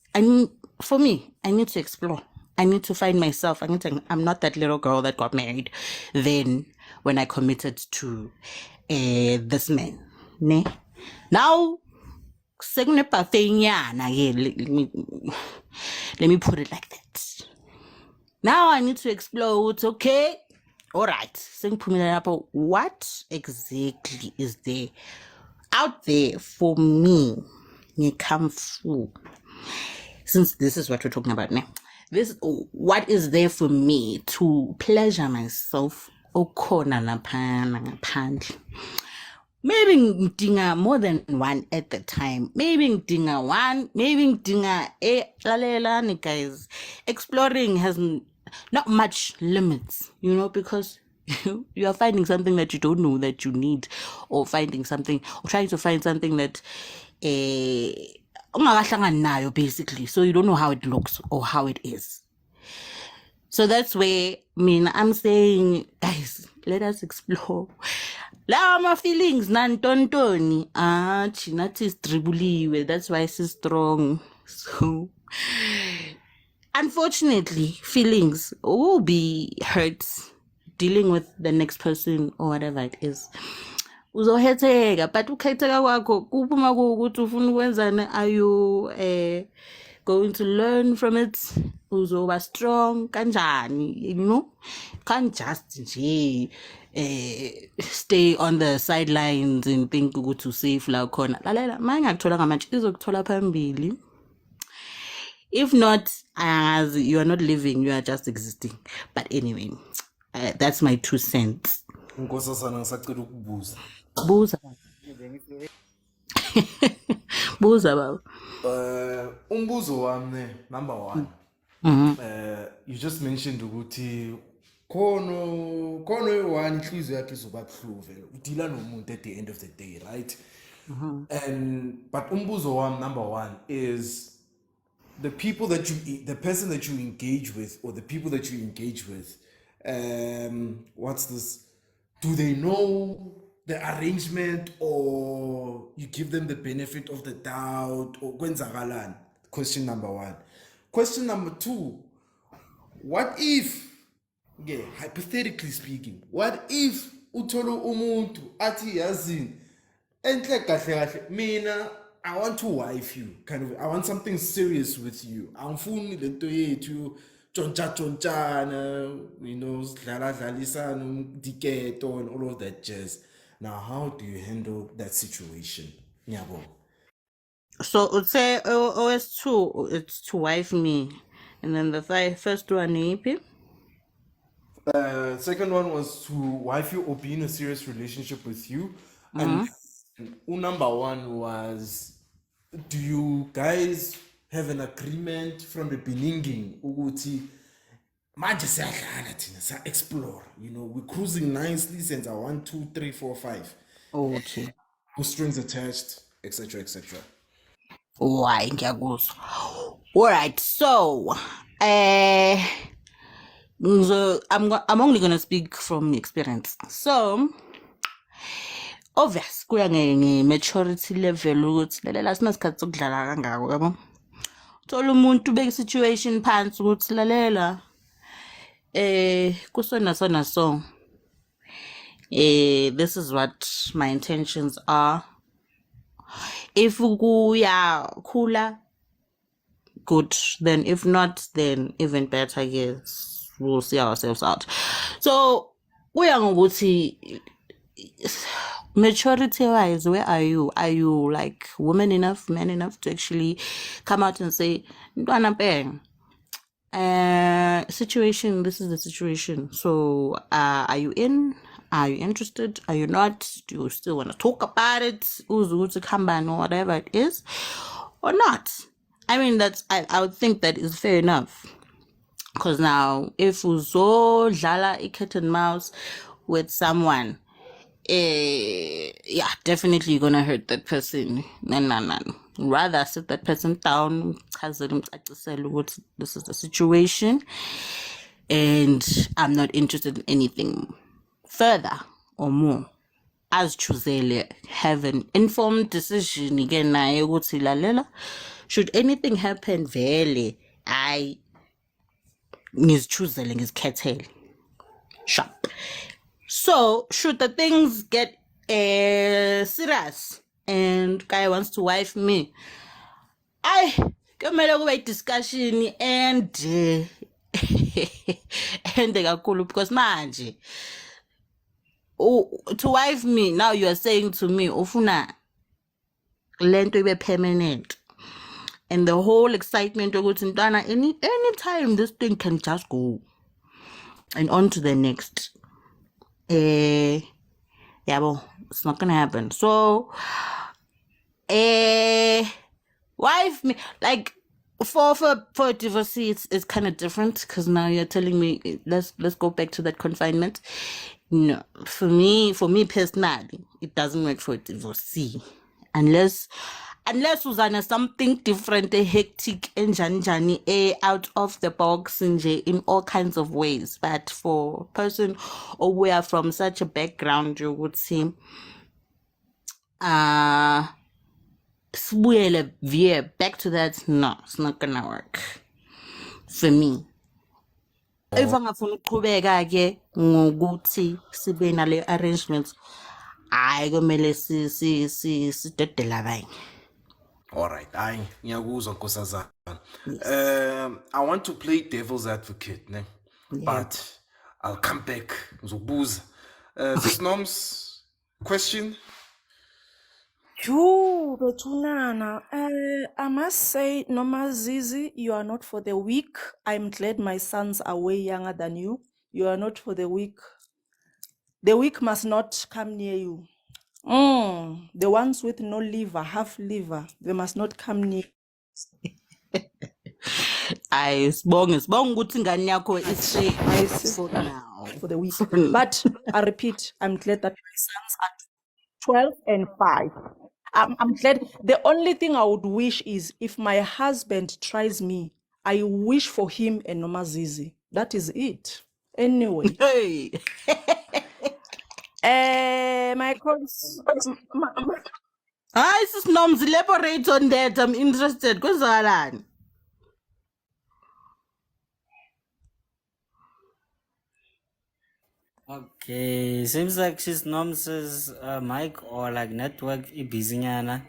for me, I need to explore. I need to find myself. I'm not that little girl that got married then when I committed to this man. Ne? Now, let me put it like that. Now I need to explore. It's okay. All right. What exactly is there out there for me? Kung fu. Since this is what we're talking about now, what is there for me to pleasure myself? Maybe ngidinga more than one at the time. Maybe ngidinga one. Maybe ngidinga lalelani guys. Exploring has not much limits, because you are finding something that you don't know that you need, or trying to find something that basically, so you don't know how it looks or how it is. So that's where I'm saying, guys, let us explore. La my feelings nantontoni nathi sidribuliwe, that's why she's strong. So unfortunately, feelings will be hurt dealing with the next person or whatever it is. Uzohetheka, but ukhetheka kwakho kuphuma ukuthi ufuna ukwenzani. Are you going to learn from it? Uzoba strong kanjani? Can't just stay on the sidelines and think ukuthi safe la khona. Lalela, mangakuthola ngamanje izokuthola phambili. If not, as you are not living, you are just existing. But anyway, that's my 2 cents.
Nkosazana ngisacela ukubuza.
Buza. Buza baba.
Umbuzo wami number 1. You just mentioned ukuthi khono one inhliziyo yakhe izoba buhluve. Udila nomuntu at the end of the day, right? But umbuzo wami number 1 is the people that the person that you engage with, or the people that you engage with, what's this? Do they know the arrangement, or you give them the benefit of the doubt, or kwenzakalani? Question number one. Question number two, what if, yeah, hypothetically speaking, what if uthole umuntu athi yazini enhle kahle kahle mina I want to wife you, kind of, I want something serious with you, angifuni lento yethu tshontsha, sidlala dlalisana umdiketo and all of that jazz. Now how do you handle that situation? Ngiyabonga.
So would say OS2 it's to wife me, and then the first one EP.
Second one was to wife you or be in a serious relationship with you. And number one was, do you guys have an agreement from the beginning? Ukuthi manje siyadlala thina, siya explore. We're cruising nicely since 1, 2, 3, 4, 5.
Okay.
No strings attached, etc., etc.
Why ngiyakuzwa. All right. So, I'm only gonna speak from experience. So, obvious kuya nge-maturity level ukuthi lalela sinasikhathi sokudlala kangako yabo. Thola umuntu ubeka situation phansi ukuthi lalela kusona sona so this is what my intentions are. If kuyakhula, good. Then if not, then even better, I guess. We'll see ourselves out. So kuya ngokuthi maturity wise, where are you? Are you like woman enough, man enough to actually come out and say, "Ntwana mpeng, situation, this is the situation. So are you in? Are you interested? Are you not? Do you still want to talk about it? Uzu kamba or whatever it is, or not?" I mean, I would think that is fair enough. Because now, if uzo dlala a cat and mouse with someone, yeah, definitely you're gonna hurt that person. No. Rather sit that person down, this is the situation, and I'm not interested in anything further or more. As chuzele, have an informed decision again. Should anything happen, vele, I ngizchuzele ngizkhethele. Sharp. So, should the things get serious and guy wants to wife me, I kumele kube discussion and kakhulu, because manje to wife me, now you are saying to me ufuna lento ibe permanent, and the whole excitement ukuthi ntwana anytime this thing can just go and on to the next. Yeah, well, it's not gonna happen. So, wife me, like for a divorcee, it's kind of different, because now you're telling me let's go back to that confinement. No, for me personally, it doesn't work for a divorcee unless uzana something different, a hectic and jani out of the box in all kinds of ways. But for a person or we are from such a background, you would see veer back to that. No, it's not gonna work for me. If angafuna ukuqhubeka ke ngokuthi sibe nale arrangements, hayi kumele sidedela abanye.
All right, ngiyakuzwa nkosazana. I want to play devil's advocate, ne? But I'll come back. Ngizokubuza. This Nom's question.
Betunana. I must say, Noma Zizi, you are not for the weak. I'm glad my sons are way younger than you. You are not for the weak. The weak must not come near you. The ones with no liver, half liver, they must not come near.
I sibonge ukuthi ingane yakho is for now.
For the weak. But I repeat, I'm glad that my sons are 12 and 5. I'm glad. The only thing I would wish is if my husband tries me, I wish for him a Nomazizi. That is it. Anyway.
Hey.
My cons.
Hi, sis Noms, elaborate on that. I'm interested. Kwenzakalani?
Okay, seems like she's Nom's mic or like network busy nyana.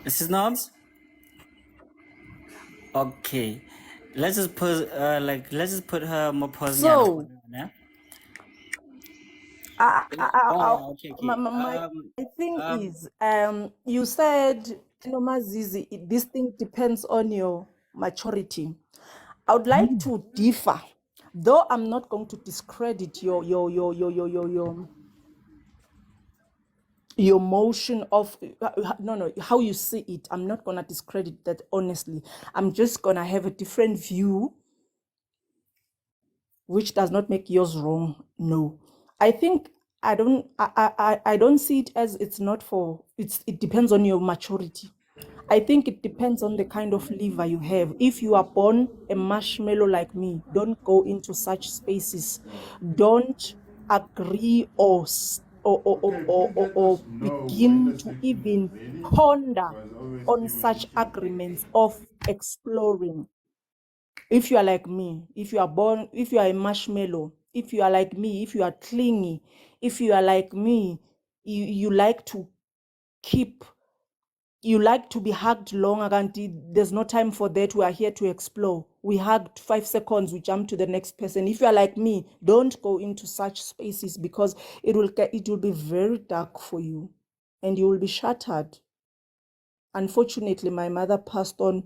She's Noms? Okay. Let's just put her more pause nyana for
So,
now, yeah?
I,
Oh, okay,
my,
okay.
my my thing is, you said, Nomazizi, this thing depends on your maturity. I would like to differ, though I'm not going to discredit your motion of no how you see it. I'm not gonna discredit that, honestly. I'm just gonna have a different view, which does not make yours wrong. No, I think I don't see it as it's not for it depends on your maturity. I think it depends on the kind of liver you have. If you are born a marshmallow like me, don't go into such spaces. Don't agree or begin to even ponder on such agreements of exploring. If you are like me, if you are a marshmallow, if you are like me, if you are clingy, if you are like me, you like to keep, you like to be hugged long, Aganti. There's no time for that. We are here to explore. We hugged 5 seconds, we jump to the next person. If you are like me, don't go into such spaces because it will be very dark for you and you will be shattered. Unfortunately, my mother passed on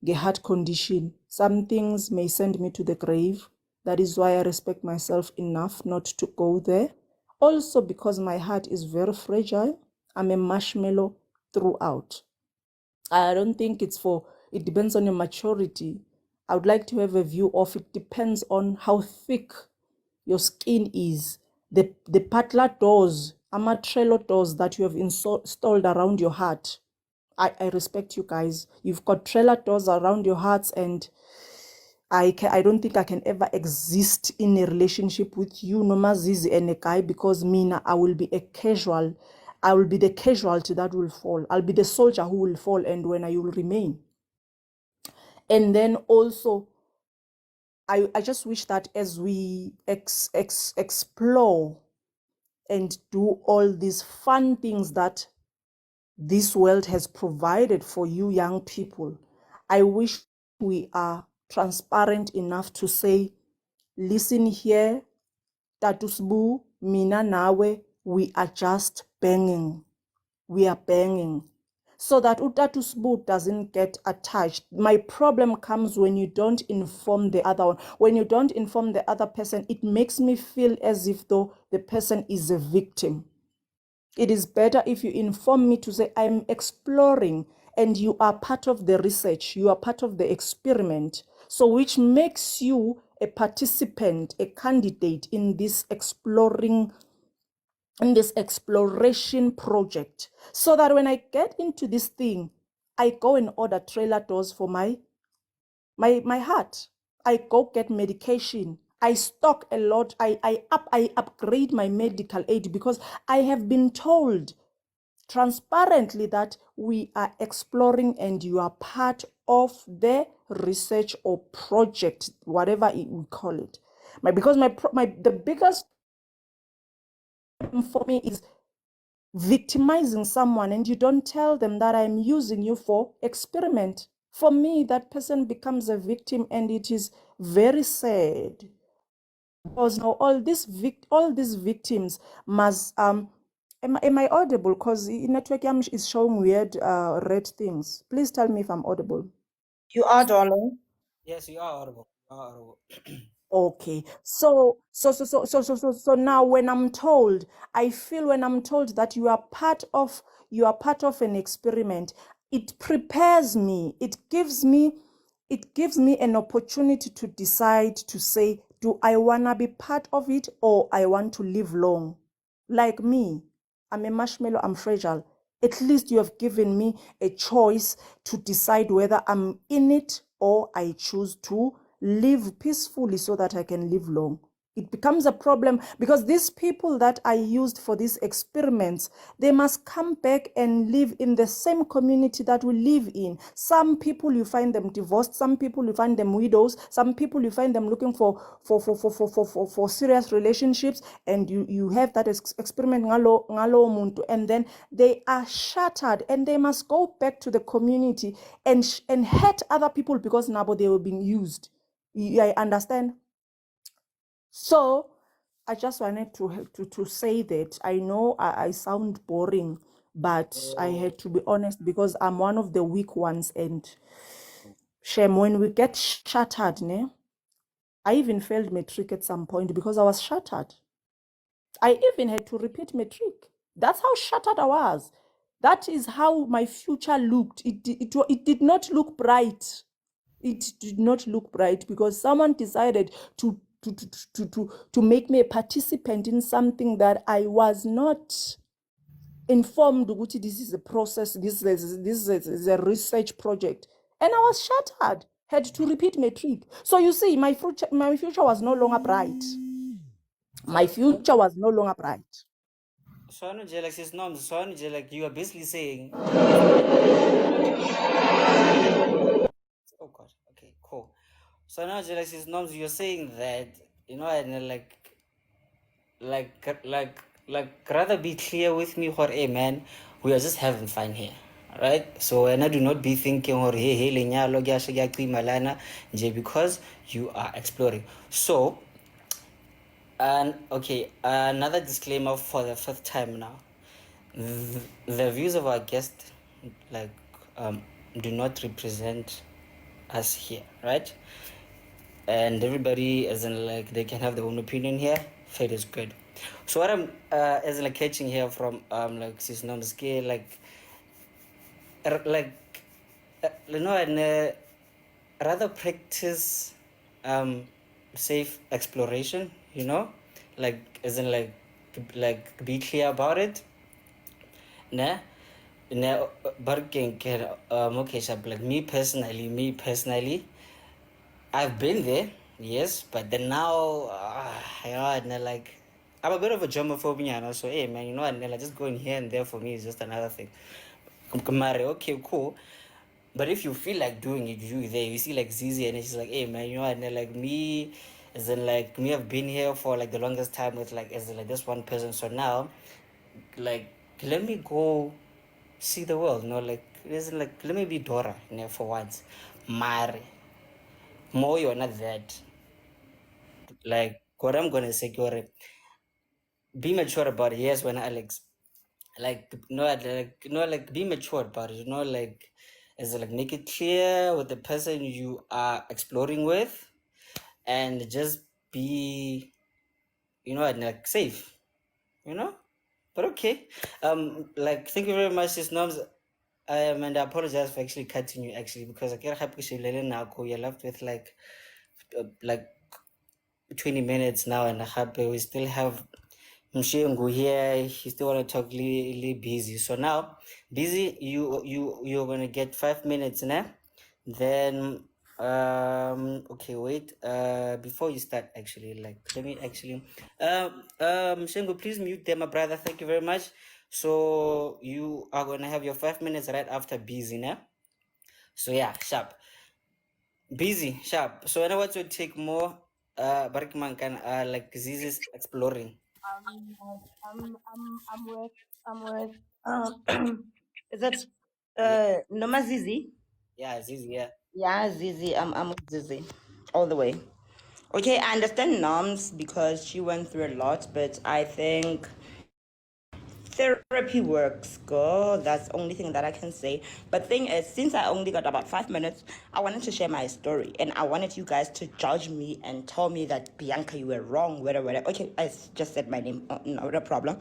a heart condition. Some things may send me to the grave. That is why I respect myself enough not to go there. Also, because my heart is very fragile. I'm a marshmallow throughout. I don't think it depends on your maturity. I would like to have a view of it depends on how thick your skin is. The patla doors, amatrello doors that you have installed around your heart. I respect you guys. You've got trailer doors around your hearts, and I don't think I can ever exist in a relationship with you, Nomazizi, and a guy, because Mina, I will be a casual. I will be the casualty that will fall. I'll be the soldier who will fall, and when I will remain. And then also, I just wish that as we explore and do all these fun things that this world has provided for you young people, I wish we are transparent enough to say, listen here, Tatusbu, Mina Nawe, we are just banging. We are banging. So that Utatusbu doesn't get attached. My problem comes when you don't inform the other one. When you don't inform the other person, it makes me feel as if though the person is a victim. It is better if you inform me to say, I'm exploring, and you are part of the research, you are part of the experiment. So, which makes you a participant, a candidate in this exploration project. So that when I get into this thing, I go and order trailer doors for my heart. I go get medication. I stock a lot. I upgrade my medical aid because I have been told transparently that we are exploring and you are part of the research or project, whatever we call it. Because the biggest problem for me is victimizing someone and you don't tell them that I'm using you for experiment. For me, that person becomes a victim, and it is very sad. Because now all these victims must am I audible? Because network is showing weird red things. Please tell me if I'm audible.
You are, darling.
Yes, you are audible. You are audible.
Okay. So now when I'm told, I feel when I'm told that you are part of an experiment, it prepares me. It gives me an opportunity to decide to say, do I wanna be part of it or I want to live long? Like me, I'm a marshmallow, I'm fragile. At least you have given me a choice to decide whether I'm in it or I choose to live peacefully so that I can live long. It becomes a problem because these people that I used for these experiments, they must come back and live in the same community that we live in. Some people you find them divorced, some people you find them widows, some people you find them looking for serious relationships, and you have that experiment ngalo muntu, and then they are shattered and they must go back to the community and hurt other people because now they were being used. I understand. So I just wanted to say that I know I sound boring, but I had to be honest because I'm one of the weak ones. And shame when we get shattered, ne? I even failed matric at some point because I was shattered. I even had to repeat matric. That's how shattered I was. That is how my future looked. It did not look bright. It did not look bright because someone decided to make me a participant in something that I was not informed. This is a process. This is a research project, and I was shattered. Had to repeat matric. So you see, my future was no longer bright. My future was no longer bright.
So I know like his norms. So I know like you are basically saying. Oh God. Okay. Cool. So now like his norms. You're saying that and rather be clear with me, or hey man, we are just having fun here. Right? So and I do not be thinking or hey lenyalo malana because you are exploring. So and okay, another disclaimer for the fifth time now. The views of our guest do not represent us here, right? And everybody as in they can have their own opinion here. Faith is good. So what I'm as catching here from sis scale and rather practice safe exploration, as in be clear about it. Nah, me personally, I've been there, yes, but then now, and I'm a bit of a germophobia, so hey, man, and just going here and there for me is just another thing. Okay, cool. But if you feel like doing it, you there, you see Zizi, and she's like, hey, man, and me, as in me, I've been here for the longest time with as in this one person. So now, let me go see the world, let me be Dora, for once. Mare. More you're not that. What I'm gonna say, be mature about it. Yes, when Alex, be mature about it. As make it clear with the person you are exploring with, and just be, safe. But okay, thank you very much, Sis Noms. And I apologize for actually cutting you because I get happy you're left with like 20 minutes now, and we still have Mshengu here. He still want to talk busy. So now, busy, you're gonna get 5 minutes now. Then okay, wait. Before you start, actually, let me actually Mshengu, please mute them, my brother. Thank you very much. So you are gonna have your 5 minutes right after busy now. So yeah, sharp. Busy, sharp. So I know what would take more Barkman can Ziz's exploring.
I'm with is it Noma Zizi?
Yeah, Zizi, yeah.
Yeah, Zizi. I'm with Zizi all the way. Okay, I understand Noms because she went through a lot, but I think therapy works, girl. That's the only thing that I can say. But thing is, since I only got about 5 minutes, I wanted to share my story, and I wanted you guys to judge me and tell me that Bianca, you were wrong, whatever. Okay, I just said my name. No problem.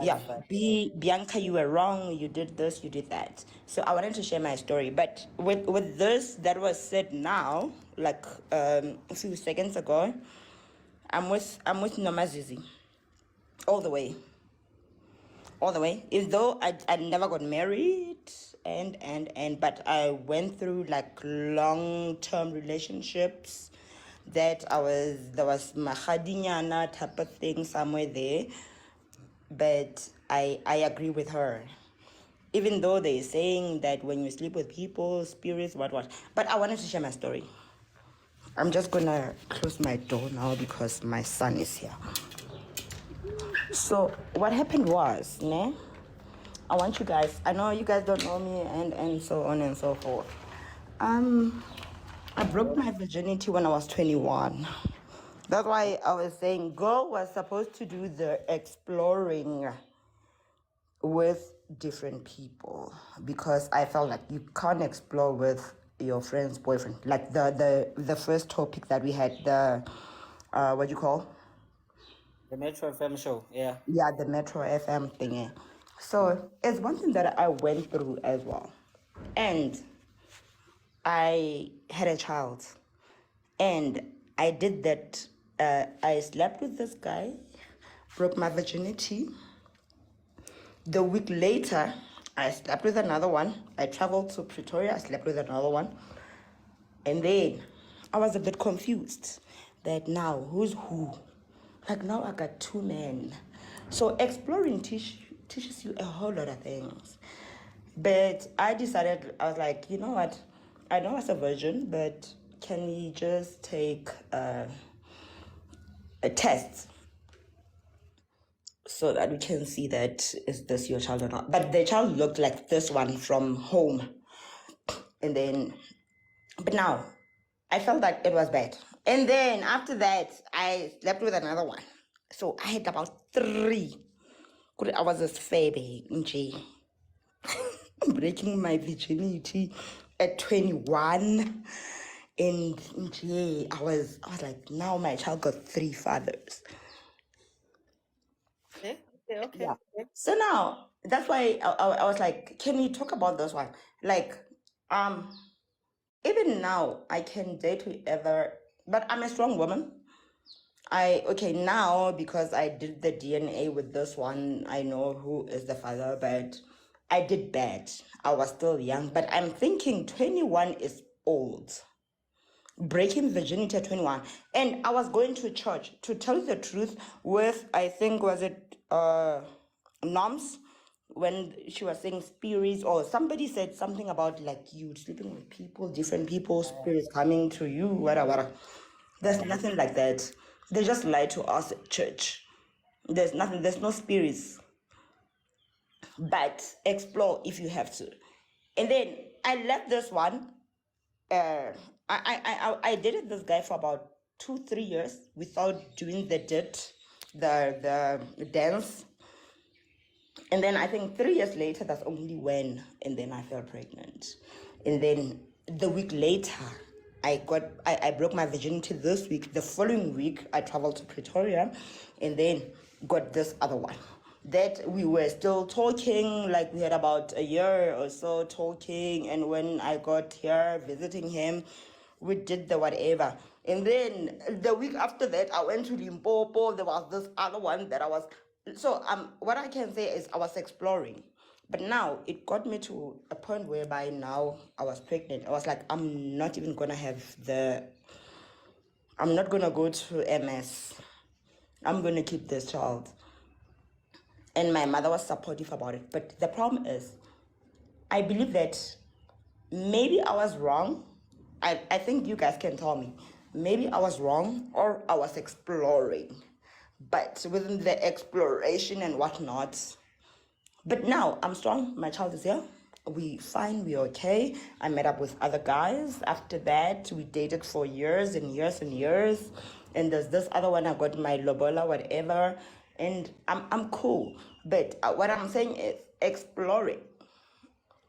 Yeah, Bianca, you were wrong. You did this, you did that. So I wanted to share my story. But with this that was said now, a few seconds ago, I'm with Nomazizi all the way. all the way. Even though I never got married, but I went through like long-term relationships that there was mahadinyana type of thing somewhere there. But I agree with her. Even though they're saying that when you sleep with people, spirits, what. But I wanted to share my story. I'm just gonna close my door now because my son is here. So what happened was, I want you guys, I know you guys don't know me and so on and so forth. I broke my virginity when I was 21. That's why I was saying girl was supposed to do the exploring with different people, because I felt like you can't explore with your friend's boyfriend. Like the first topic that we had, the what you call?
The Metro FM show, yeah.
Yeah, the Metro FM thingy. So it's one thing that I went through as well. And I had a child. And I did that. I slept with this guy, broke my virginity. The week later, I slept with another one. I traveled to Pretoria, I slept with another one. And then I was a bit confused that now who's who? Like now I got two men. So exploring teaches you a whole lot of things. But I decided, I was like, you know what? I know I was a virgin, but can we just take a test so that we can see that is this your child or not? But the child looked like this one from home. And then, but now I felt that it was bad. And then after that, I slept with another one. So I had about 3. I was a baby in jail. Breaking my virginity at 21. And yeah, I was like, now my child got 3 fathers.
Okay.
Yeah. So now that's why I was like, can we talk about this one? Like, even now I can date whoever, but I'm a strong woman. Now because I did the DNA with this one, I know who is the father, but I did bad. I was still young, but I'm thinking 21 is old. Breaking virginity at 21. And I was going to church, to tell you the truth, with, I think, was it Noms, when she was saying spirits, or somebody said something about like you sleeping with people, different people, spirits coming to you, whatever. There's nothing like that. They just lie to us at church. There's nothing, there's no spirits. But explore if you have to. And then I left this one. I dated this guy for about 2-3 years without doing the dance. And then I think 3 years later, that's only when, and then I fell pregnant. And then the week later, I broke my virginity this week. The following week, I traveled to Pretoria and then got this other one. That we were still talking, like we had about a year or so talking. And when I got here visiting him, we did the whatever. And then the week after that, I went to Limpopo. There was this other one that I was. So what I can say is I was exploring. But now it got me to a point whereby now I was pregnant. I was like, I'm not even going to I'm not going to go to MS. I'm going to keep this child. And my mother was supportive about it. But the problem is, I believe that maybe I was wrong. I think you guys can tell me. Maybe I was wrong or I was exploring. But within the exploration and whatnot. But now I'm strong. My child is here. We fine. We're okay. I met up with other guys. After that, we dated for years and years and years. And there's this other one. I got my lobola, whatever. And I'm cool. But what I'm saying is exploring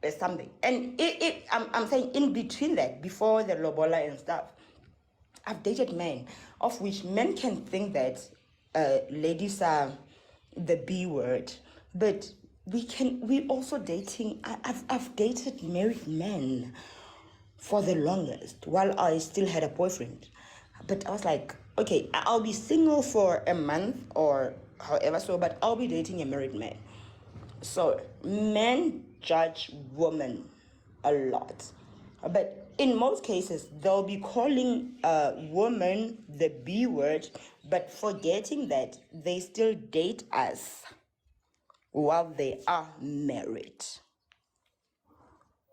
is something. And I'm saying in between that, before the lobola and stuff, I've dated men, of which men can think that ladies are the B word, but we also dating. I've dated married men for the longest while I still had a boyfriend. But I was like, okay, I'll be single for a month or however so, but I'll be dating a married man. So men judge women a lot. But in most cases, they'll be calling a woman the B word, but forgetting that they still date us while they are married.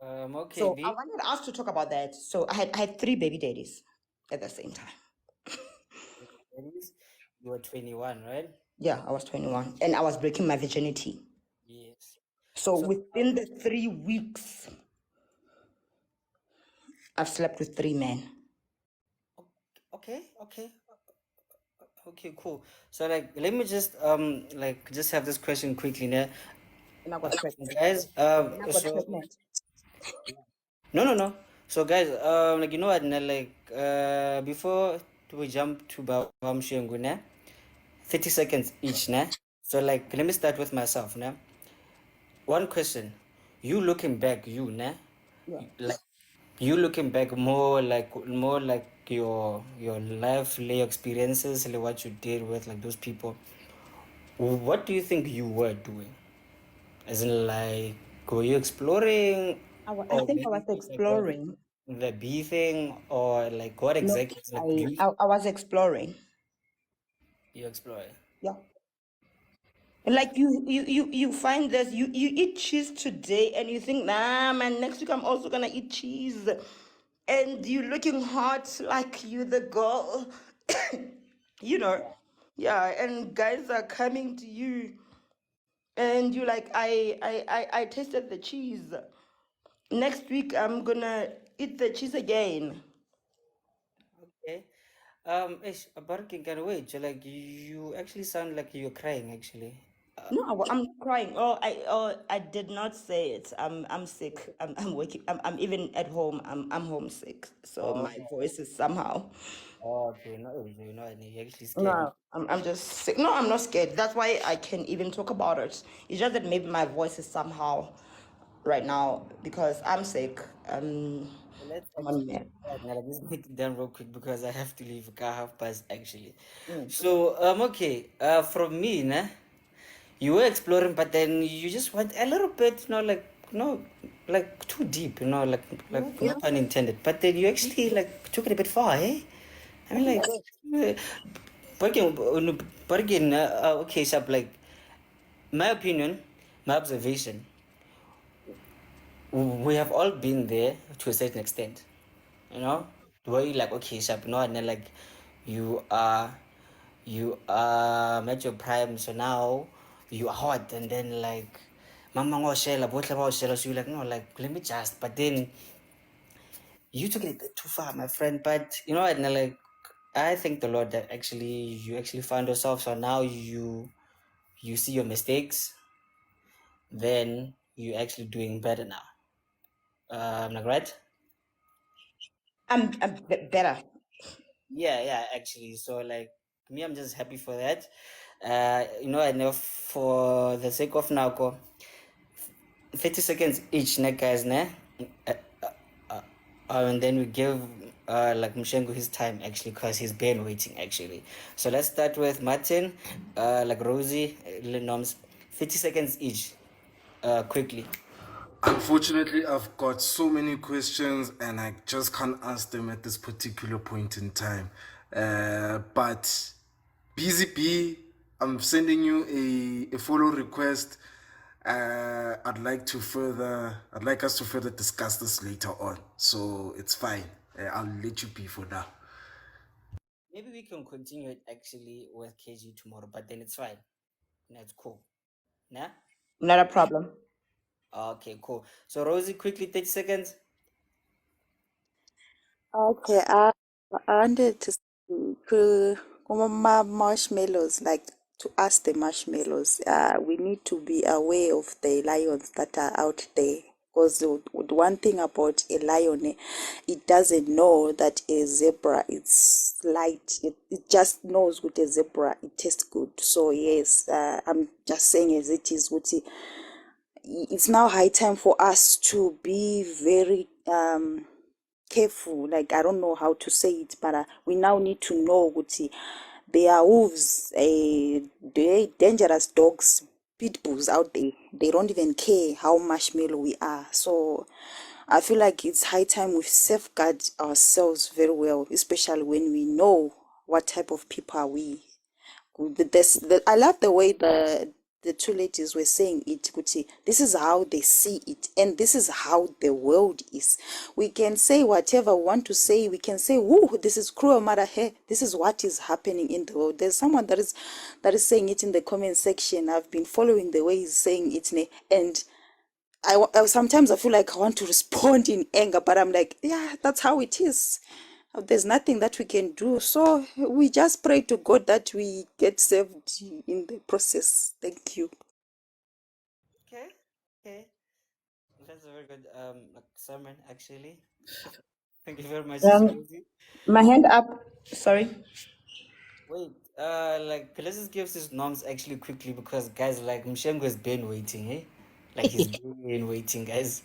Okay,
So I
B.
wanted us to talk about that. So I had 3 baby daddies at the same time.
You were 21, right?
Yeah, I was 21 and I was breaking my virginity.
Yes.
So
So,
within the 3 weeks, I've slept with 3 men.
okay, cool. So like, let me just like just have this question quickly now.
And I got pregnant.
Guys,
And I got
so
pregnant.
no. So guys, like you know what, nah, like before we jump to Bam Shengu, nah, 30 seconds each, nah. So like, let me start with myself, nah. One question, you looking back, you, nah,
Yeah.
like you looking back more like your life, like, your experiences, like what you did with like those people. What do you think you were doing? As in, like, were you exploring,
I
or
think I was
maybe like
exploring.
the bee thing, or like what
No,
exactly is like you
I was exploring.
you exploring?
Yeah. Like you find this, you eat cheese today and you think, nah man, next week I'm also gonna eat cheese. And you looking hot like you the girl. you know. Yeah, and guys are coming to you and you like, I tasted the cheese. Next week I'm gonna eat the cheese again.
Okay. Barking can wait. So like you actually sound like you're crying actually.
No, I'm crying. I did not say it. I'm sick. I'm waking. I'm even at home. I'm homesick. So
Oh,
my voice is somehow.
okay. No, you know, and you actually scared me.
No, I'm just sick. No, I'm not scared. That's why I can even talk about it. It's just that maybe my voice is somehow right now because I'm sick.
So let's
I'm on
actually
med.
now let me make it done real quick because I have to leave car half past actually.
Mm.
So okay. From me, nah, you were exploring, but then you just went a little bit, like like too deep, like
Yeah.
no pun intended. But then you actually like took it a bit far, eh? I mean, like, but again, okay, so like my opinion, my observation, we have all been there to a certain extent, you know, where you like, okay, sharp, no, and then like you are at your prime, so now you are hot, and then like mama ngoshela, botle ba o shela, so you're like, no, like let me just, but then you took it a bit too far, my friend. But you know what, and like I thank the Lord that actually you actually found yourself, so now you see your mistakes, then you're actually doing better now. Like, right?
Better.
Yeah, actually. So like me, I'm just happy for that. I know for the sake of now, 30 seconds each, ne guys, ne? Uh, and then we give like Mushengu his time actually because he's been waiting actually. So let's start with Martin, like Rosie, Lenoms, 30 seconds each, quickly.
Unfortunately, I've got so many questions and I just can't ask them at this particular point in time. But Busy B, I'm sending you a follow request. I'd like us to further discuss this later on. So it's fine. I'll let you be for now.
Maybe we can continue it actually with KG tomorrow, but then it's fine. That's cool. Nah?
Not a problem.
Okay, cool. So Rosie, quickly, 30 seconds.
Okay, I wanted to marshmallows, like to ask the marshmallows. We need to be aware of the lions that are out there. Because the one thing about a lion, it doesn't know that a zebra is light. It just knows with a zebra it tastes good. So yes, I'm just saying as it is. It's now high time for us to be very careful. Like, I don't know how to say it, but we now need to know what they are wolves, they dangerous dogs, pit bulls out there. They don't even care how marshmallow we are. So I feel like it's high time we safeguard ourselves very well, especially when we know what type of people are we. I love the way the two ladies were saying it, Kuti. This is how they see it, and this is how the world is. We can say whatever we want to say. We can say, "Woo, this is cruel, mother. Hey, this is what is happening in the world." There's someone that is saying it in the comment section. I've been following the way he's saying it, and sometimes I feel like I want to respond in anger, but I'm like, yeah, that's how it is. There's nothing that we can do. So we just pray to God that we get saved in the process. Thank you.
Okay, okay. That's a very good like sermon actually. Thank you very much, Rosie.
My hand up. Sorry.
Wait, like let's give these norms actually quickly because guys, like Mshengo has been waiting, eh? Like he's been waiting, guys.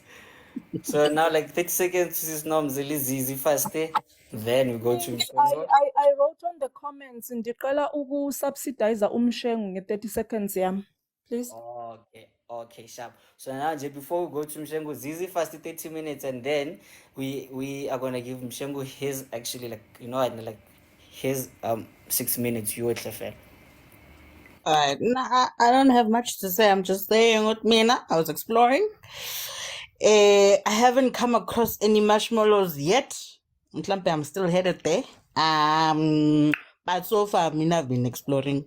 So now, like 30 seconds to these norms, easy fast, eh? Then we go to
Please,
Mshengo.
I wrote on the comments ndicela ukusubsidize umshengu nge-30 seconds yam. Please.
Okay, okay, sharp. So now, before we go to Mshengo, Zizi fast 30 minutes, and then we are gonna give Mshengo his actually like like his 6 minutes. You would prefer.
Alright, nah, I don't have much to say. I'm just saying with Mina. I was exploring. I haven't come across any marshmallows yet. Mhlampe I'm still headed there. But so far, Mina, I've been exploring.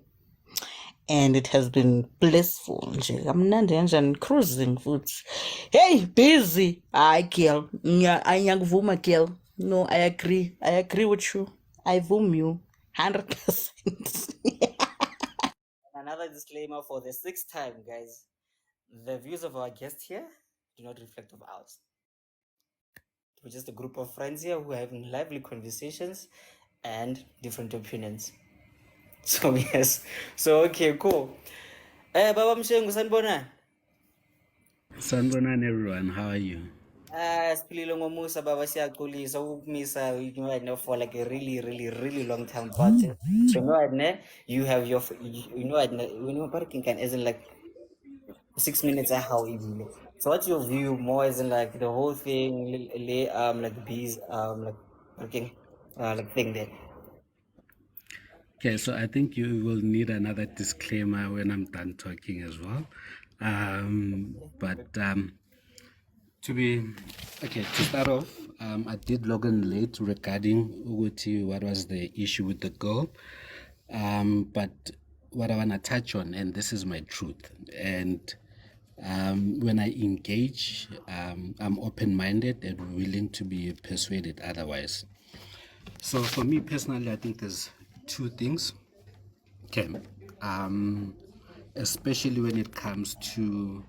And it has been blissful nje kamnandi kanjani cruising futhi. Hey, busy. Hayi girl, ngiyakuvuma girl. No, I agree with you. I vum you 100%.
Another disclaimer for the sixth time, guys. The views of our guests here do not reflect of ours. We're just a group of friends here who are having lively conversations and different opinions. So yes. So okay, cool. Baba Mshengu, sanibonani?
Sanibonani everyone, how are you?
Siphilile ngomusa baba, siyaxolisa ukumisa for like a really long time, but so you have your parking can isn't like 6 minutes how easily. So what's your view more as in like the whole thing, like bees, like working, like thing there?
Okay, so I think you will need another disclaimer when I'm done talking as well. But to start off, I did log in late regarding Uguti, what was the issue with the girl. But what I want to touch on, and this is my truth, and when I engage, I'm open-minded and willing to be persuaded otherwise. So for me personally, I think there's two things. Okay. Especially when it comes to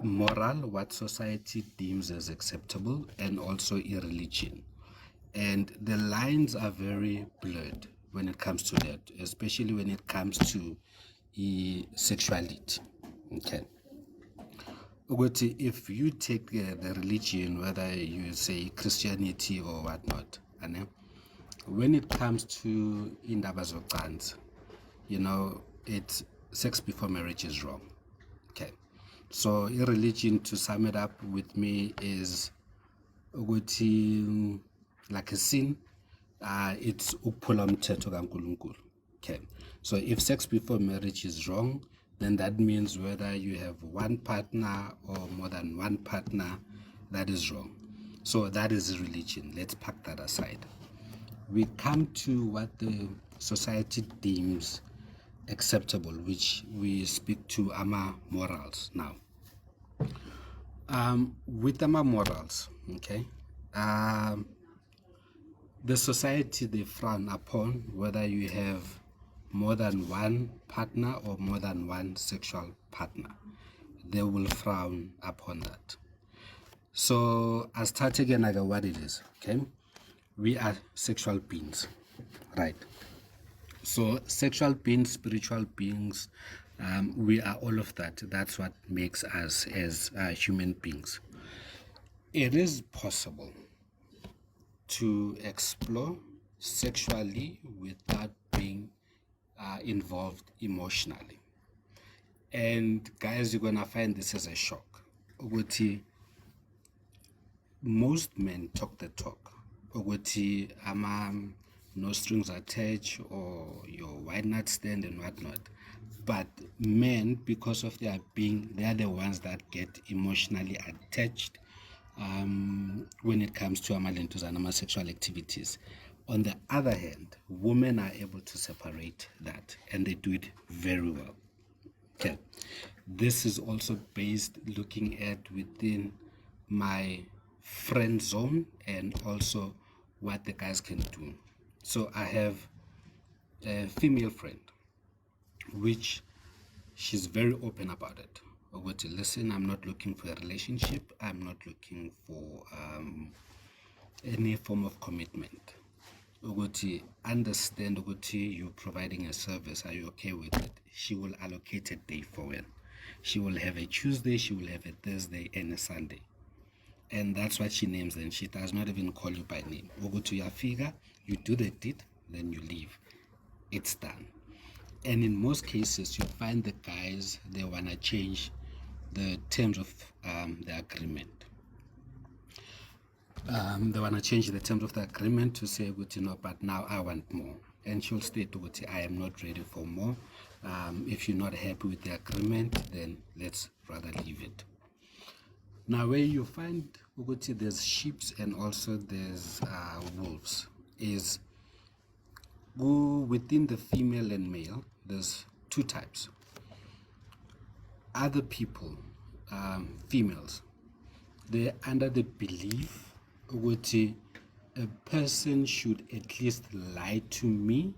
moral, what society deems as acceptable, and also irreligion. And the lines are very blurred when it comes to that, especially when it comes to sexuality. Okay. Ukuthi if you take the religion, whether you say Christianity or whatnot, when it comes to indaba zocansi, it's sex before marriage is wrong. Okay. So religion, to sum it up with me, is ukuthi like a sin, it's ukuphula umthetho kaNkulunkulu. Okay. So if sex before marriage is wrong, then that means whether you have one partner or more than one partner, that is wrong. So that is religion. Let's pack that aside. We come to what the society deems acceptable, which we speak to AMA morals now. With AMA morals, okay, the society, they frown upon whether you have more than one partner or more than one sexual partner. They will frown upon that. So I start again like what it is, okay? We are sexual beings, right? So sexual beings, spiritual beings, we are all of that. That's what makes us as human beings. It is possible to explore sexually without being involved emotionally. And guys, you're gonna find this as a shock. Ukuthi most men talk the talk. Ukuthi no strings attached or your white nightstand and whatnot. But men, because of their being, they are the ones that get emotionally attached when it comes to amalentos and sexual activities. On the other hand, women are able to separate that, and they do it very well. Okay. This is also based looking at within my friend zone and also what the guys can do. So I have a female friend, which she's very open about it. I go to listen, I'm not looking for a relationship. I'm not looking for any form of commitment. Ukuthi understand ukuthi you're providing a service, are you okay with it? She will allocate a day for it. She will have a Tuesday, she will have a Thursday and a Sunday. And that's what she names them. She does not even call you by name. Ukuthi uyafika, you do the deed, then you leave. It's done. And in most cases, you find the guys, they want to change the terms of the agreement. They want to change the terms of the agreement to say, but now I want more. And she'll state, I am not ready for more. If you're not happy with the agreement, then let's rather leave it. Now, where you find there's sheep and also there's wolves, is within the female and male, there's two types. Other people, females, they're under the belief ukuthi a person should at least lie to me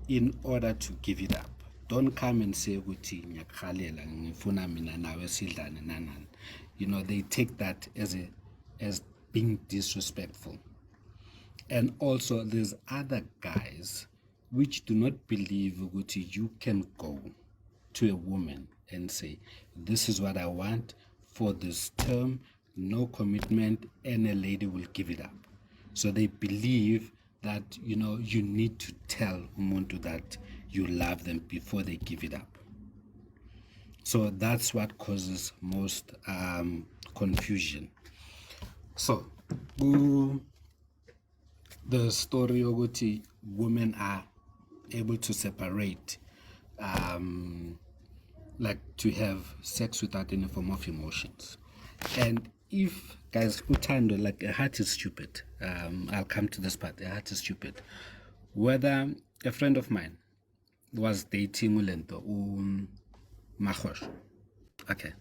in order to give it up. Don't come and say ukuthi ngiyakhalela ngifuna mina nawe sidlane nanani. They take that as being disrespectful. And also there's other guys which do not believe ukuthi you can go to a woman and say, this is what I want for this term, no commitment, and a lady will give it up. So they believe that, you need to tell umuntu that you love them before they give it up. So that's what causes most confusion. So, the story of women are able to separate like to have sex without any form of emotions. And if guys utando, like a heart is stupid, I'll come to this part. A heart is stupid. Whether a friend of mine was dating Ulento Mahosh. Okay.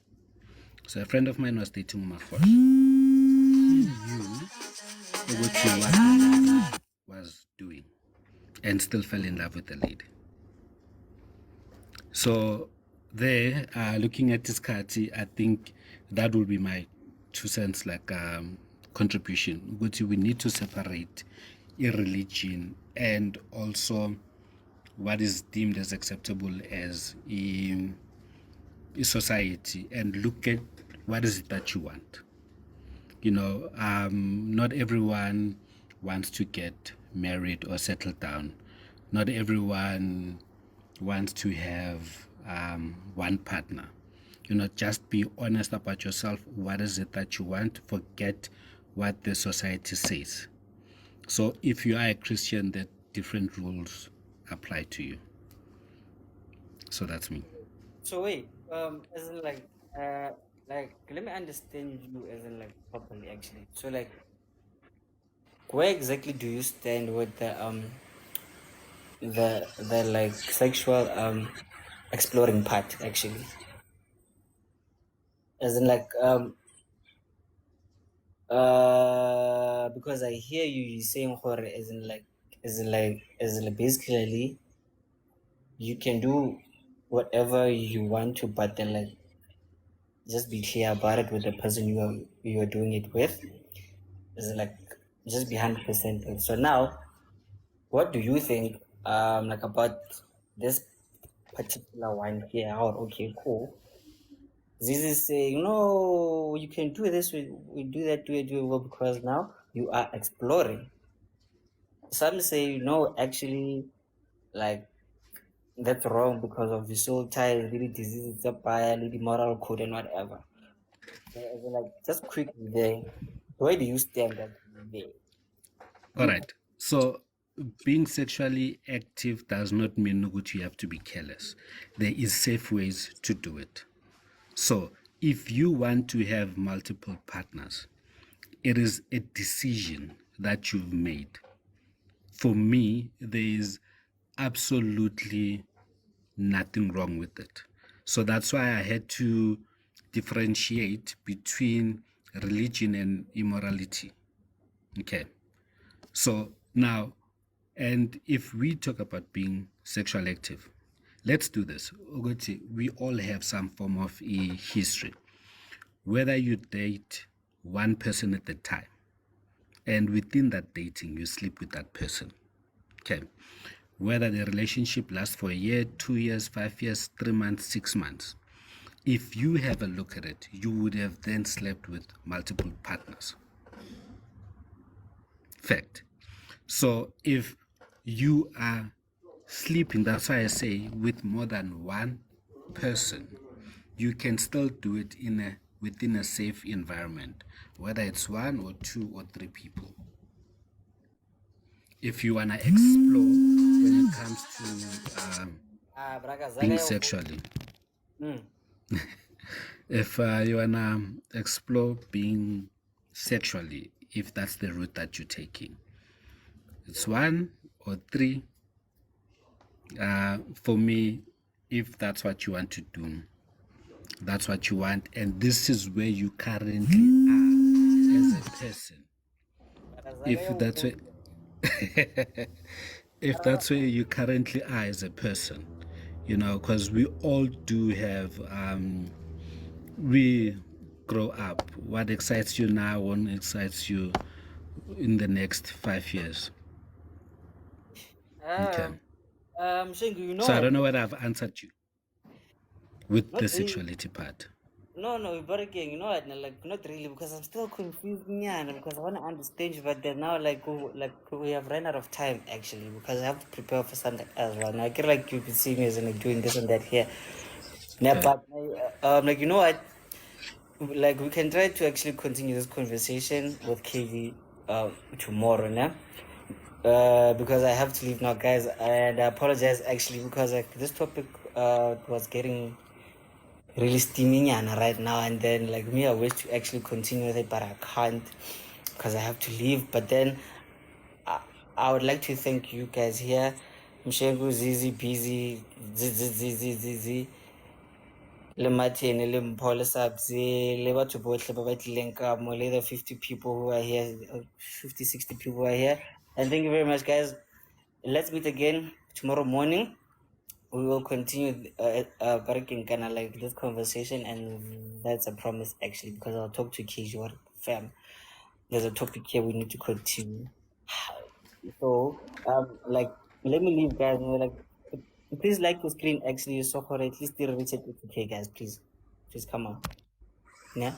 So a friend of mine was dating Mahosh. He knew what he was doing and still fell in love with the lady. So there, looking at this card, I think that will be my 2 cents like contribution. We need to separate irreligion and also what is deemed as acceptable as in society, and look at what is it that you want. Not everyone wants to get married or settle down. Not everyone wants to have one partner. Just be honest about yourself. What is it that you want? Forget what the society says. So if you are a Christian, that different rules apply to you. So that's me.
So wait, as in like let me understand you as in like properly actually. So like, where exactly do you stand with the like sexual exploring part actually? As in like because I hear you saying horror as in like basically you can do whatever you want to, but then like just be clear about it with the person you are doing it with. Is like just be 100%. So now, what do you think like about this particular one here? How okay, cool. This is saying no, you can do this. We do that. Do it well because now you are exploring. Some say no, actually, like that's wrong because of the soul ties, really disease, it's a buyer, really moral code and whatever. So, like just quickly there, where do you stand actually there?
All right. So being sexually active does not mean that you have to be careless. There is safe ways to do it. So if you want to have multiple partners, it is a decision that you've made. For me, there is absolutely nothing wrong with it. So that's why I had to differentiate between religion and immorality. Okay. So now, and if we talk about being sexually active, let's do this. Ukuthi, we all have some form of a history. Whether you date one person at a time, and within that dating, you sleep with that person. Okay. Whether the relationship lasts for a year, 2 years, 5 years, 3 months, 6 months. If you have a look at it, you would have then slept with multiple partners. Fact. So if you are sleeping, that's why I say with more than one person, you can still do it within a safe environment, whether it's one or two or three people. If you wanna explore when it comes to being sexually, if you wanna explore being sexually, if that's the route that you're taking, it's one or three. For me, if that's what you want to do, that's what you want, and this is where you currently are as a person. If that's where, if that's where you currently are as a person, because we all do have, we grow up. What excites you now won't excite you in the next 5 years. Okay.
Shengu, you know
So I
what?
don't know whether I've answered you with
Not
the
really.
sexuality part.
No, but again, you know what? Like, not really, because I'm still confused, yeah, because I want to understand you, but then now, like we have run out of time actually, because I have to prepare for something else right now. I get like you've been seeing me as like doing this and that here. Now,
Okay.
but like you know what? Like we can try to actually continue this conversation with KV tomorrow, now. Because I have to leave now, guys, and I apologize actually because like this topic was getting really steaming right now, and then like me, I wish to actually continue with it, but I can't because I have to leave. But then I would like to thank you guys here, Mshengu, Zizi, Busy, Zizi, le Martin, le Mpho, le Sabzi, le batho bohle ba batlileng ka mo, le the 50 people who are here, 50, 60 people who are here. And thank you very much, guys. Let's meet again tomorrow morning. We will continue breaking kind of like this conversation, and that's a promise actually, because I'll talk to Kijor fam. There's a topic here we need to continue. So like let me leave, guys. Like please like the screen actually, so for at least the reach it. Okay, guys, please come on. Yeah.